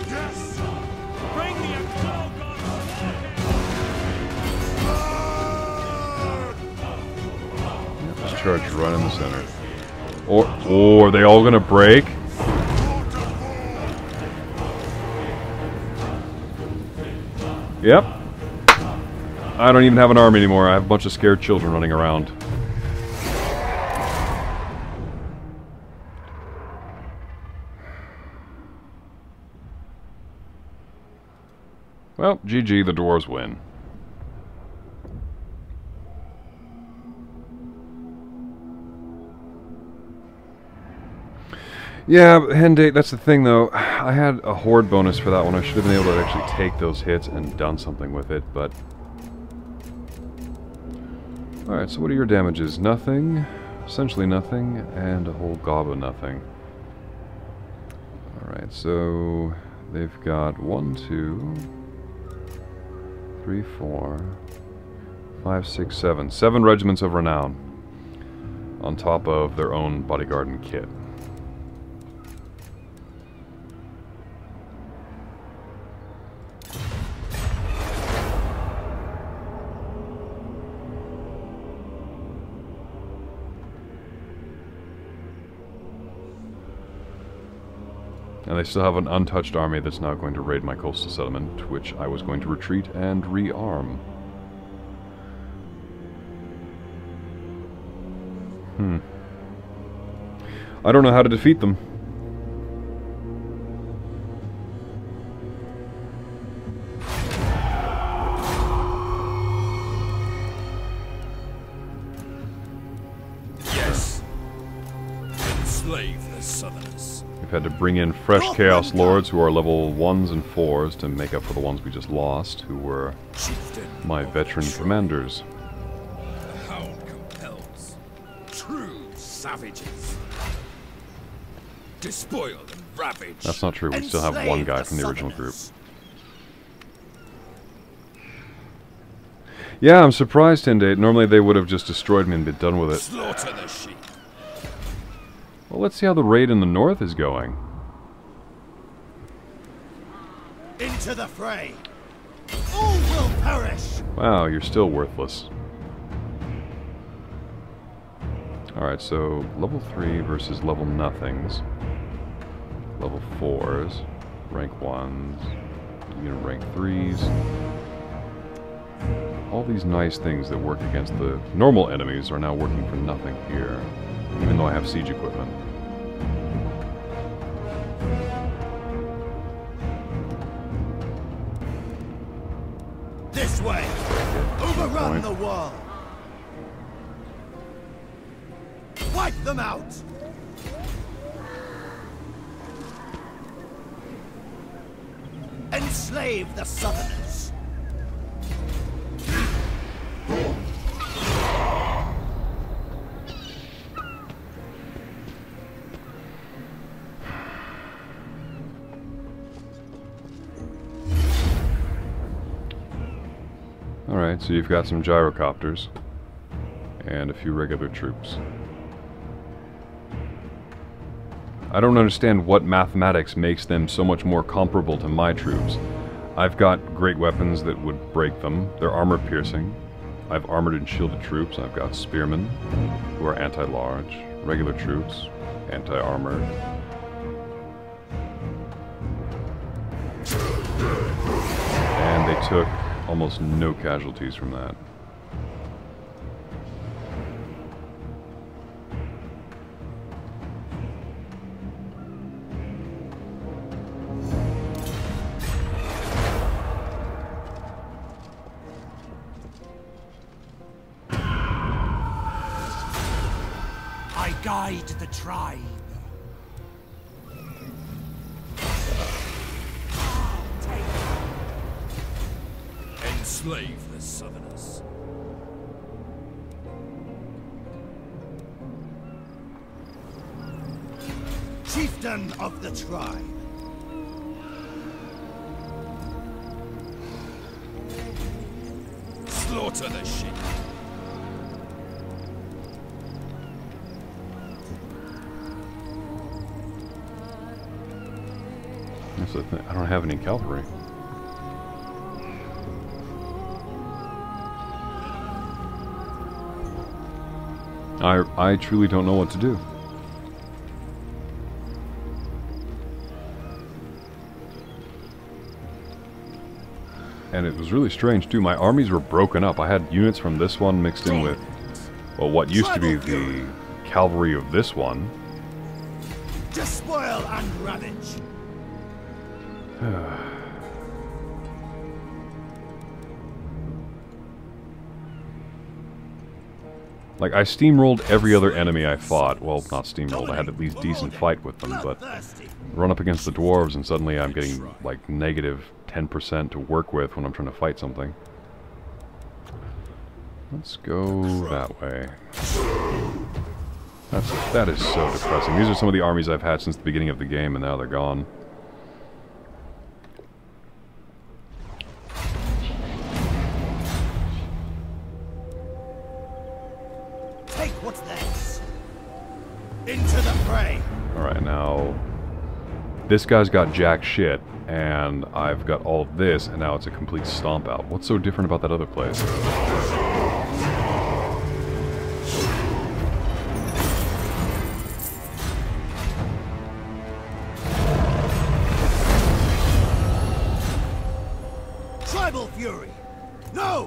Yes! Bring the Just charge right in the center. Or are they all gonna break? Yep. I don't even have an army anymore. I have a bunch of scared children running around. Well, GG, the dwarves win. Yeah, Hendate, that's the thing though. I had a horde bonus for that one. I should have been able to actually take those hits and done something with it, but... Alright, so what are your damages? Nothing, essentially nothing, and a whole gob of nothing. Alright, so... They've got 1, 2... 3, 4, 5, 6, 7. 7 regiments of renown on top of their own bodyguard and kit. And they still have an untouched army that's now going to raid my coastal settlement, which I was going to retreat and rearm. I don't know how to defeat them. Yes. Enslave the Southerners. We've had to bring in fresh Chaos Lords who are level 1s and 4s to make up for the ones we just lost, who were my veteran commanders. The hound compels. True savages. Despoil and ravage. That's not true, we still have one guy from the original group. Yeah, I'm surprised, Tendate. Normally they would have just destroyed me and been done with it. Slaughter the sheep. Well, let's see how the raid in the north is going. Into the fray. All will perish. Wow, you're still worthless. Alright, so level 3 versus level nothings. Level 4s, rank 1s, unit rank 3s. All these nice things that work against the normal enemies are now working for nothing here, even though I have siege equipment. This way. Overrun the wall. Wipe them out. Enslave the Southerners. Alright, so you've got some gyrocopters and a few regular troops. I don't understand what mathematics makes them so much more comparable to my troops. I've got great weapons that would break them. They're armor-piercing. I've armored and shielded troops. I've got spearmen, who are anti-large. Regular troops, anti-armored. And they took almost no casualties from that. I guide the tribe. Enslave the Southerners. Chieftain of the tribe. Slaughter the sheep. That's the thing. I don't have any cavalry. I truly don't know what to do. And it was really strange too. My armies were broken up. I had units from this one mixed in with, well, what used to be the cavalry of this one. Despoil and ravage. Like, I steamrolled every other enemy I fought. Well, not steamrolled, I had at least decent fight with them, but run up against the dwarves and suddenly I'm getting, like, negative 10% to work with when I'm trying to fight something. Let's go that way. That is so depressing. These are some of the armies I've had since the beginning of the game, and now they're gone. Take what's theirs. Into the fray. Alright, now... this guy's got jack shit, and I've got all of this, and now it's a complete stomp out. What's so different about that other place? Tribal fury. No!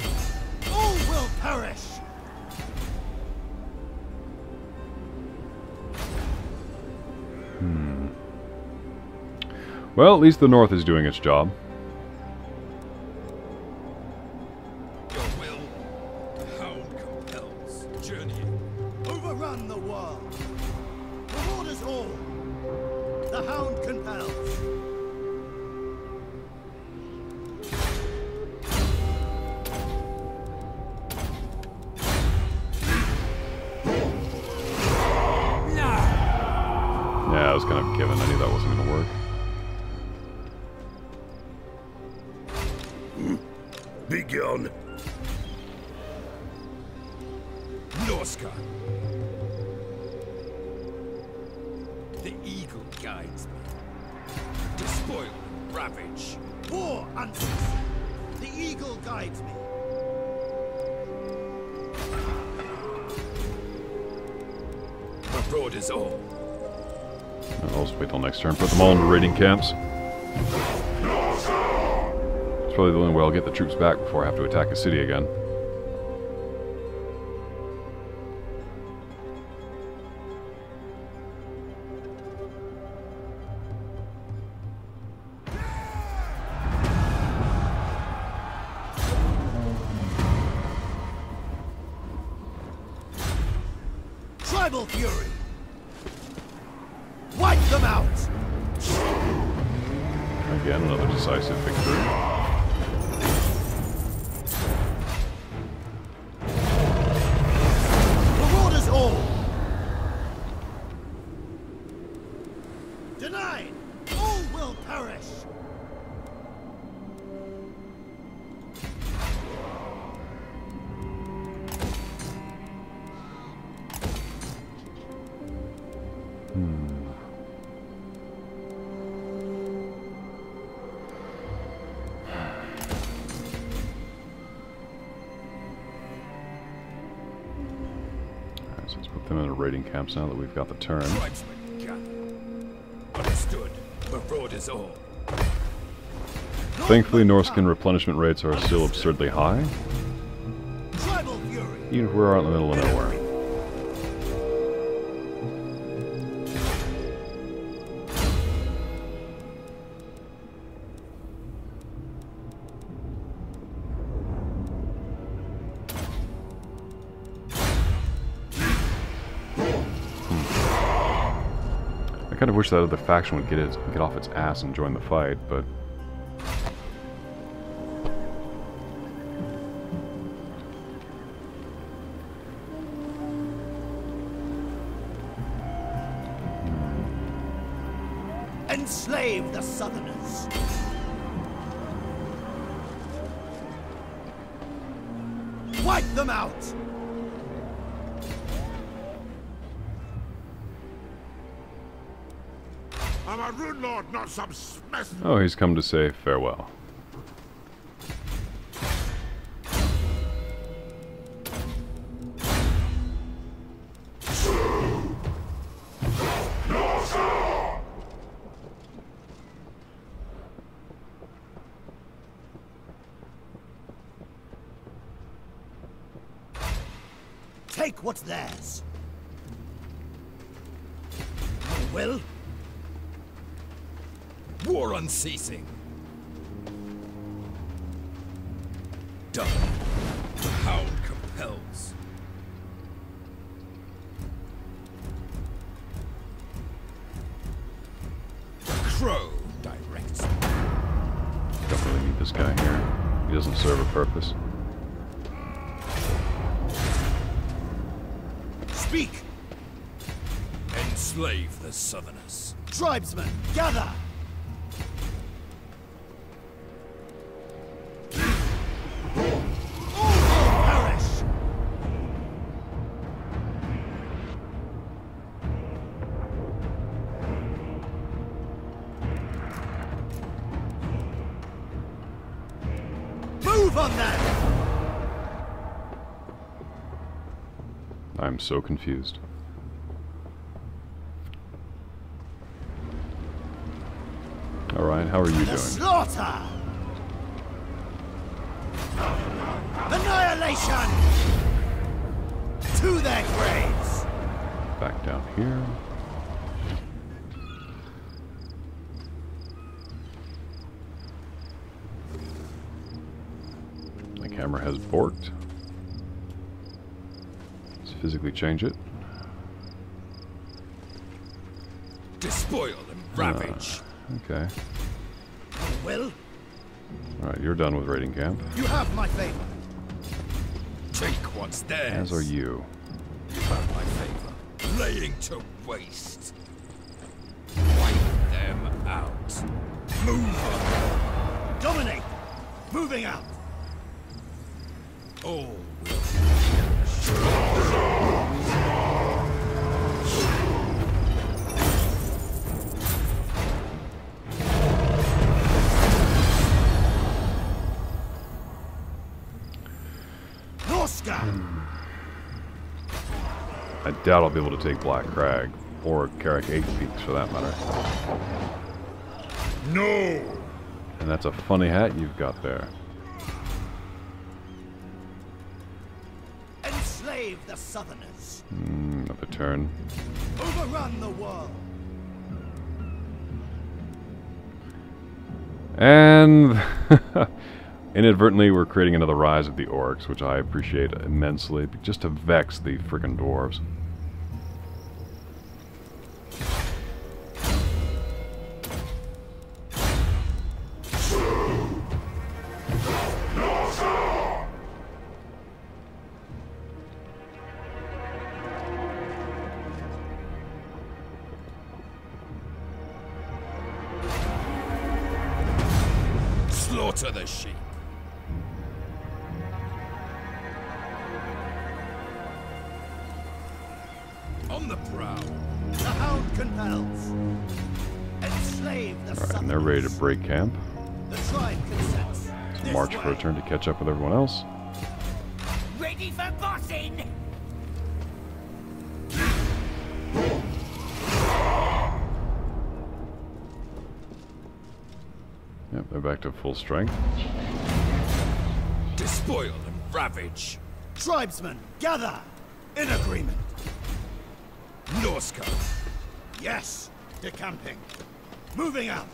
All will perish. Well, at least the North is doing its job. Your will, the hound compels. Journeying. Overrun the world. Reward us all. The hound compels. Yeah, I was kind of given. I knew that wasn't going to work. Begone. Norska. The eagle guides me. Despoil and ravage. War unceasing. The eagle guides me. Abroad is all. I'll just wait till next turn. Put them all into raiding camps. It's probably the only way I'll get the troops back before I have to attack a city again. Tribal fury. Wipe them out. again, another decisive victory. Reward us all! Denied! All will perish! So let's put them in a raiding camps now that we've got the turn. Tribesmen gather. Understood. Reward is all. Thankfully, Norskin replenishment rates are still absurdly high, Tribal fury! even if we're out in the middle of nowhere. I kind of wish that other faction would get off its ass and join the fight, but Enslave the Southerners! Wipe them out! I'm a rune lord, not some mess. oh, he's come to say farewell. Take what's theirs! You will? War unceasing. Done. The hound compels. The crow directs. Don't really need this guy here. He doesn't serve a purpose. Speak! Enslave the Southerners. Tribesmen, gather! All will perish! Move on them! I'm so confused. Alright, how are you The doing? slaughter! Annihilation! To their graves! Back down here. My camera has borked. Let's physically change it. Despoil and ravage. Okay. Will, Alright, you're done with raiding camp. you have my favor. Take what's theirs. As are you. You have my favor. Laying to waste. Wipe them out. Move on. Dominate! Moving out! All will Norska! I doubt I'll be able to take Black Crag, or Carrick 8 Peaks for that matter. No! And that's a funny hat you've got there. Enslave the Southerners! Another turn. Overrun the world! And inadvertently we're creating another Rise of the Orcs, which I appreciate immensely, just to vex the frickin' dwarves. Slaughter the sheep. On the prowl. The hound compels. Enslave the Alright, and they're ready to break camp. The tribe consents. So march for a turn to catch up with everyone else. Ready for bossing! Yep, they're back to full strength. Despoil and ravage. Tribesmen, gather! In agreement. Norska. Yes, decamping. Moving out.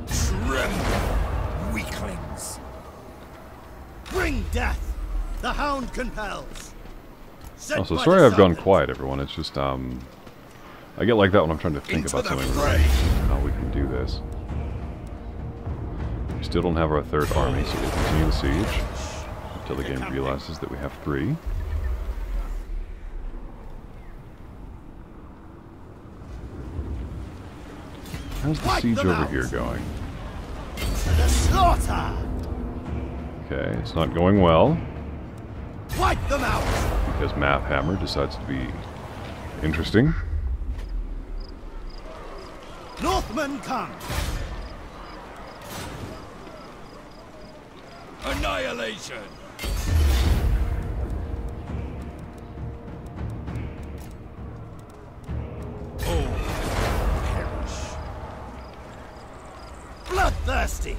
Tremble, weaklings. Bring death. The hound compels. Sent Also, by sorry the I've gone serpent. quiet, everyone. It's just, I get like that when I'm trying to think Into about the something, fray. how we can do this. We still don't have our third army, so we'll continue the siege until the game realizes that we have 3. How's the Wipe siege them over out. here going? To the slaughter. Okay, it's not going well, Wipe them out. because Math Hammer decides to be interesting. Northmen come. Annihilation. Oh, perish. Bloodthirsty.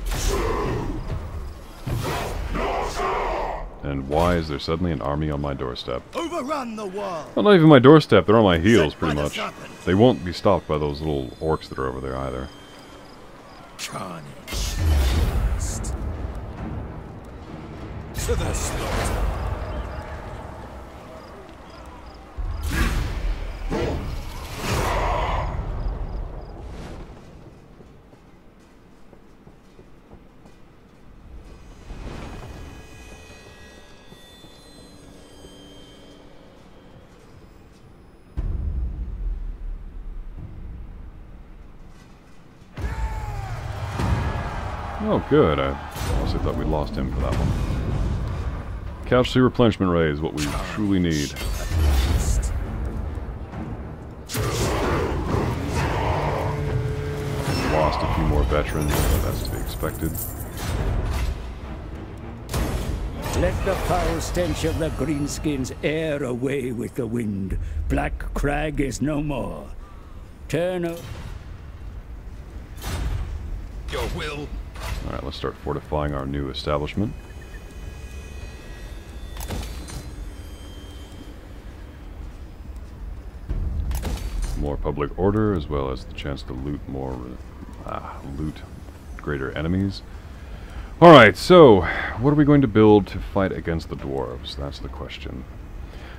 And why is there suddenly an army on my doorstep? Overrun the world. Well, not even my doorstep, they're on my heels, Sent pretty by the much. serpent. They won't be stopped by those little orcs that are over there, either. Carnage. Last. To the slaughter. Oh, good. I honestly thought we lost him for that one. Couch to replenishment ray is what we truly need. Lost a few more veterans, but that's to be expected. Let the foul stench of the greenskins air away with the wind. Black Crag is no more. Turn o- Your will. Alright, let's start fortifying our new establishment. More public order, as well as the chance to loot more, loot greater enemies. Alright, so, what are we going to build to fight against the dwarves? That's the question.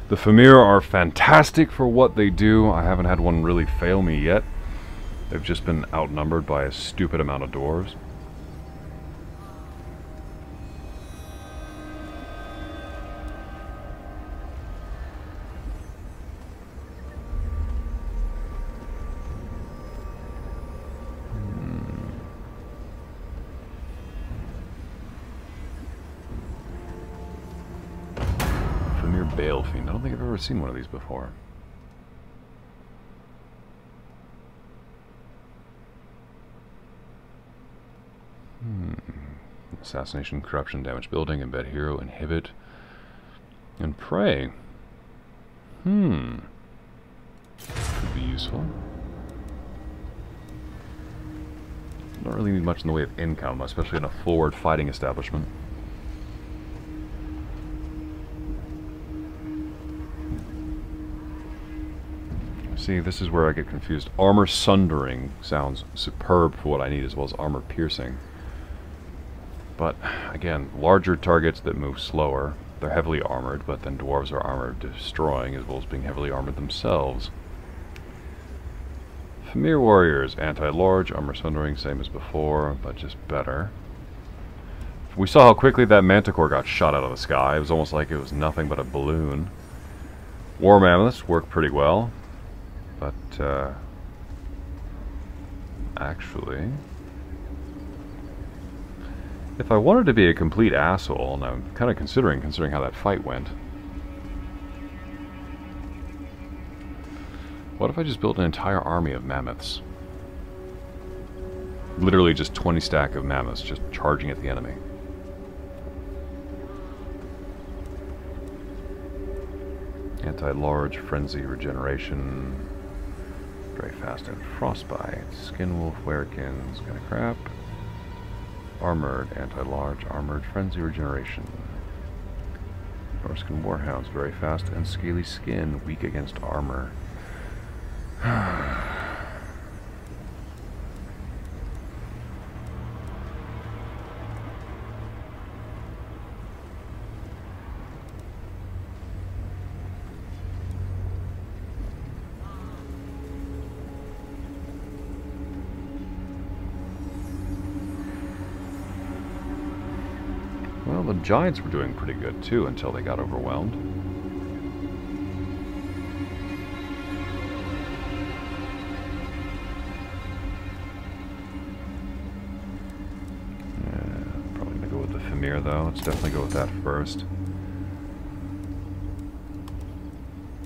The Famir are fantastic for what they do. I haven't had one really fail me yet. They've just been outnumbered by a stupid amount of dwarves. Bale Fiend. I don't think I've ever seen one of these before. Assassination, corruption, damage building, embed hero, inhibit, and prey. Could be useful. Don't really need much in the way of income, especially in a forward fighting establishment. See, this is where I get confused. Armor Sundering sounds superb for what I need, as well as armor piercing. But, again, larger targets that move slower. They're heavily armored, but then dwarves are armor destroying, as well as being heavily armored themselves. Famir Warriors, anti-large, armor sundering, same as before, but just better. We saw how quickly that manticore got shot out of the sky. It was almost like it was nothing but a balloon. War Mammoths work pretty well. But, actually, If I wanted to be a complete asshole, and I'm kind of considering how that fight went, what if I just built an entire army of mammoths? Literally just 20 stack of mammoths just charging at the enemy. Anti-large, frenzy, regeneration, very fast and frostbite, skin wolf, werekins, kind of crap. Armored, anti-large, armored, frenzy, regeneration. Norskin warhounds, very fast and scaly skin, weak against armor. Well, the Giants were doing pretty good too until they got overwhelmed. Yeah, probably gonna go with the Famir though. Let's definitely go with that first.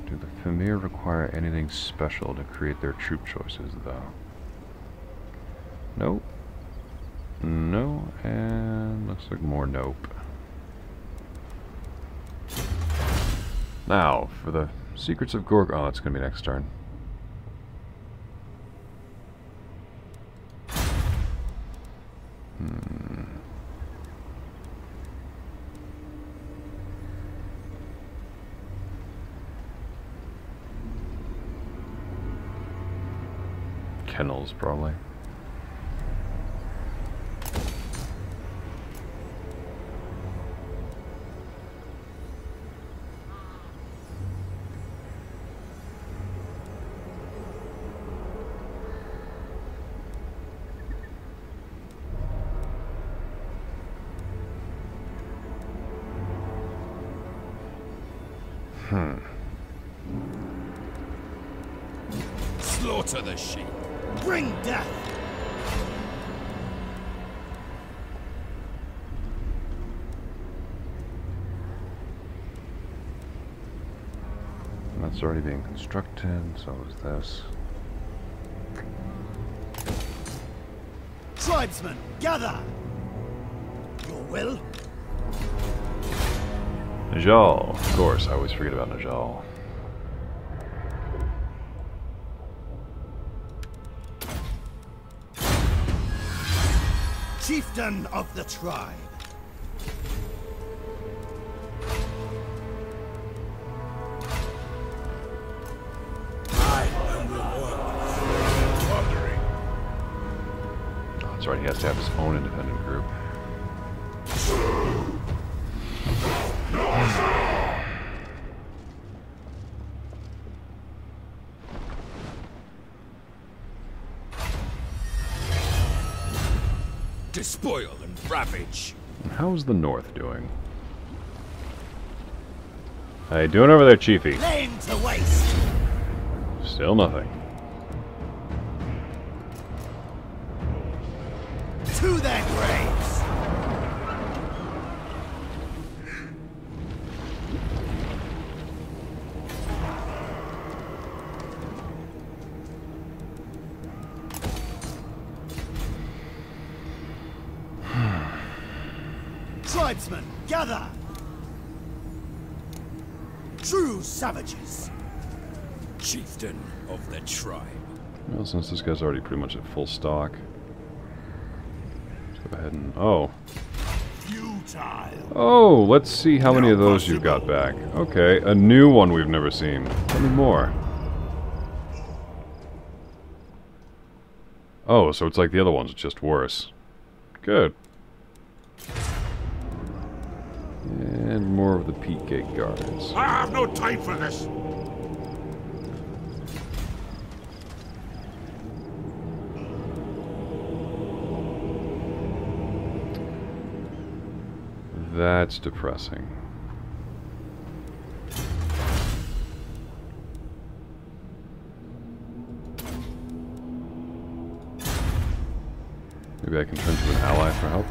Do the Famir require anything special to create their troop choices though? Nope. No, and looks like more nope. Now, for the Secrets of Gorg... Oh, it's going to be next turn. Kennels, probably. Slaughter the sheep. Bring death. That's already being constructed, so is this. Tribesmen, gather. Your will? Najal, of course, I always forget about Najal. Chieftain of the tribe. Oh, that's right, he has to have his own independent group. Despoil and ravage. How's the North doing? How you doing over there, Chiefy? Laying to waste. Still nothing. To their graves. Tribesmen, gather! True savages! Chieftain of the tribe. Well, since this guy's already pretty much at full stock, let's go ahead and... Oh. Futile. Oh, let's see how many of those you've got back. Okay, a new one we've never seen. Tell me more. Oh, so it's like the other ones, just worse. Good. And more of the peak gate guards. I have no time for this. That's depressing. Maybe I can turn to an ally for help.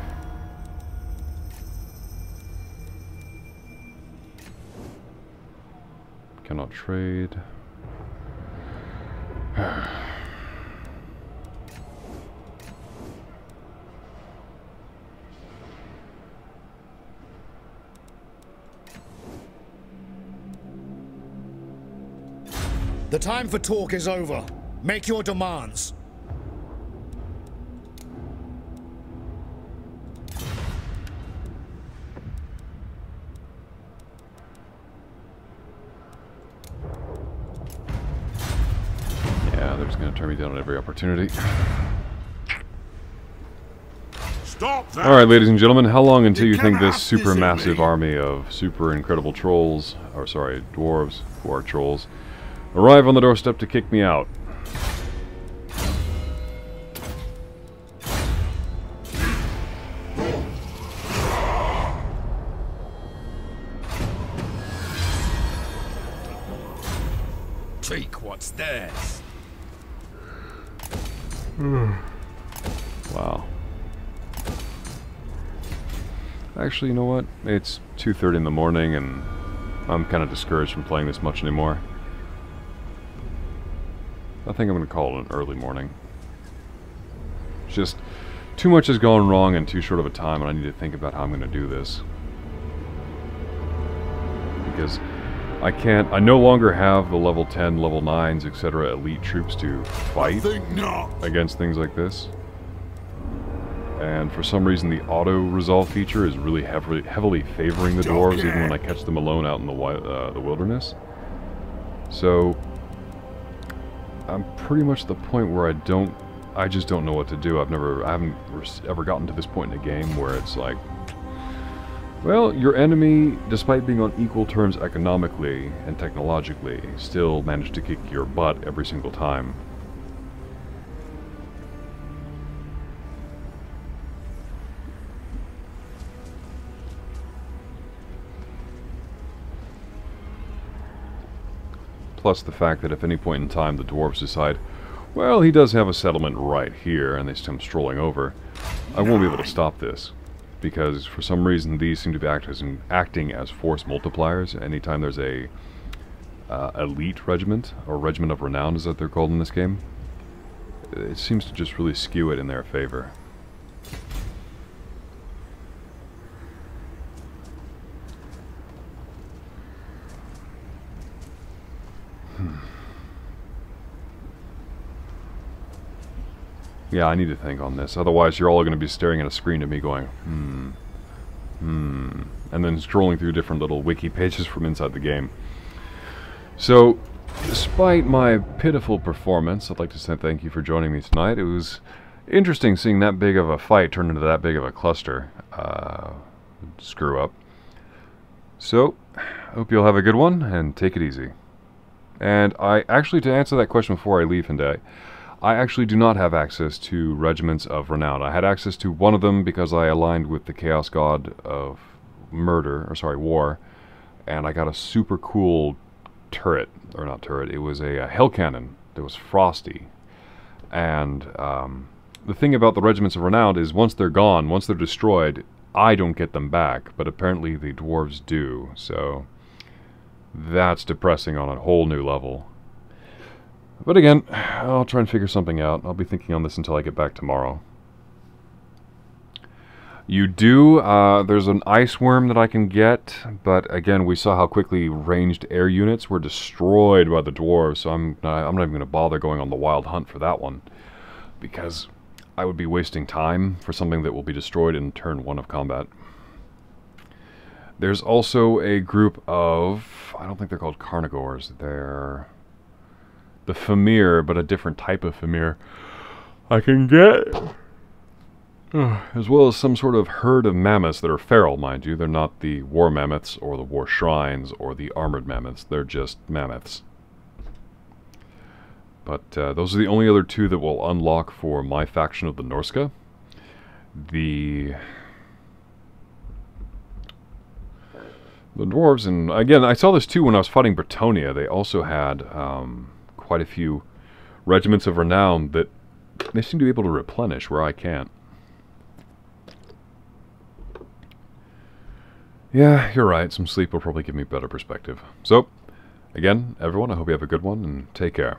Cannot trade. The time for talk is over. Make your demands. Yeah, they're just going to turn me down at every opportunity. Stop that! Alright, ladies and gentlemen, how long until you think cannot this super disagree. massive army of super incredible trolls, or sorry, dwarves, who are trolls, arrive on the doorstep to kick me out? Take what's theirs. Wow. Actually, you know what? It's 2:30 in the morning and I'm kind of discouraged from playing this much anymore. I think I'm going to call it an early morning. Just too much has gone wrong in too short of a time, and I need to think about how I'm going to do this. Because I no longer have the level 10, level 9s, etc. elite troops to fight Think not! against things like this. And for some reason the auto-resolve feature is really heavily favoring the dwarves, even when I catch them alone out in the wilderness. So I'm pretty much at the point where I just don't know what to do. I haven't ever gotten to this point in a game where it's like, well, your enemy, despite being on equal terms economically and technologically, still managed to kick your butt every single time. Plus the fact that if at any point in time the dwarves decide, well, he does have a settlement right here, and they come strolling over, I won't be able to stop this. Because for some reason these seem to be acting as force multipliers. Anytime there's a elite regiment, or regiment of renown as that they're called in this game, it seems to just really skew it in their favor. Yeah, I need to think on this. Otherwise, you're all going to be staring at a screen at me going, and then scrolling through different little wiki pages from inside the game. So, despite my pitiful performance, I'd like to say thank you for joining me tonight. It was interesting seeing that big of a fight turn into that big of a cluster. Screw up. So, hope you'll have a good one, and take it easy. And to answer that question before I leave today, I actually do not have access to regiments of renown. I had access to one of them because I aligned with the Chaos God of War, and I got a super cool turret, or not turret, it was a hell cannon that was frosty. And the thing about the regiments of renown is once they're gone, once they're destroyed, I don't get them back, but apparently the dwarves do, so that's depressing on a whole new level. But again, I'll try and figure something out. I'll be thinking on this until I get back tomorrow. There's an ice worm that I can get, but again, we saw how quickly ranged air units were destroyed by the dwarves, so I'm not even going to bother going on the wild hunt for that one, because I would be wasting time for something that will be destroyed in turn 1 of combat. There's also a group of, I don't think they're called carnivores, they're the Famir, but a different type of Famir I can get, as well as some sort of herd of mammoths that are feral, mind you. They're not the war mammoths or the war shrines or the armored mammoths, they're just mammoths. But those are the only other two that will unlock for my faction of the Norska. The dwarves, and again, I saw this too when I was fighting Bretonia. They also had quite a few regiments of renown that they seem to be able to replenish where I can't. Yeah, you're right. Some sleep will probably give me better perspective. So, Again, everyone, I hope you have a good one, and take care.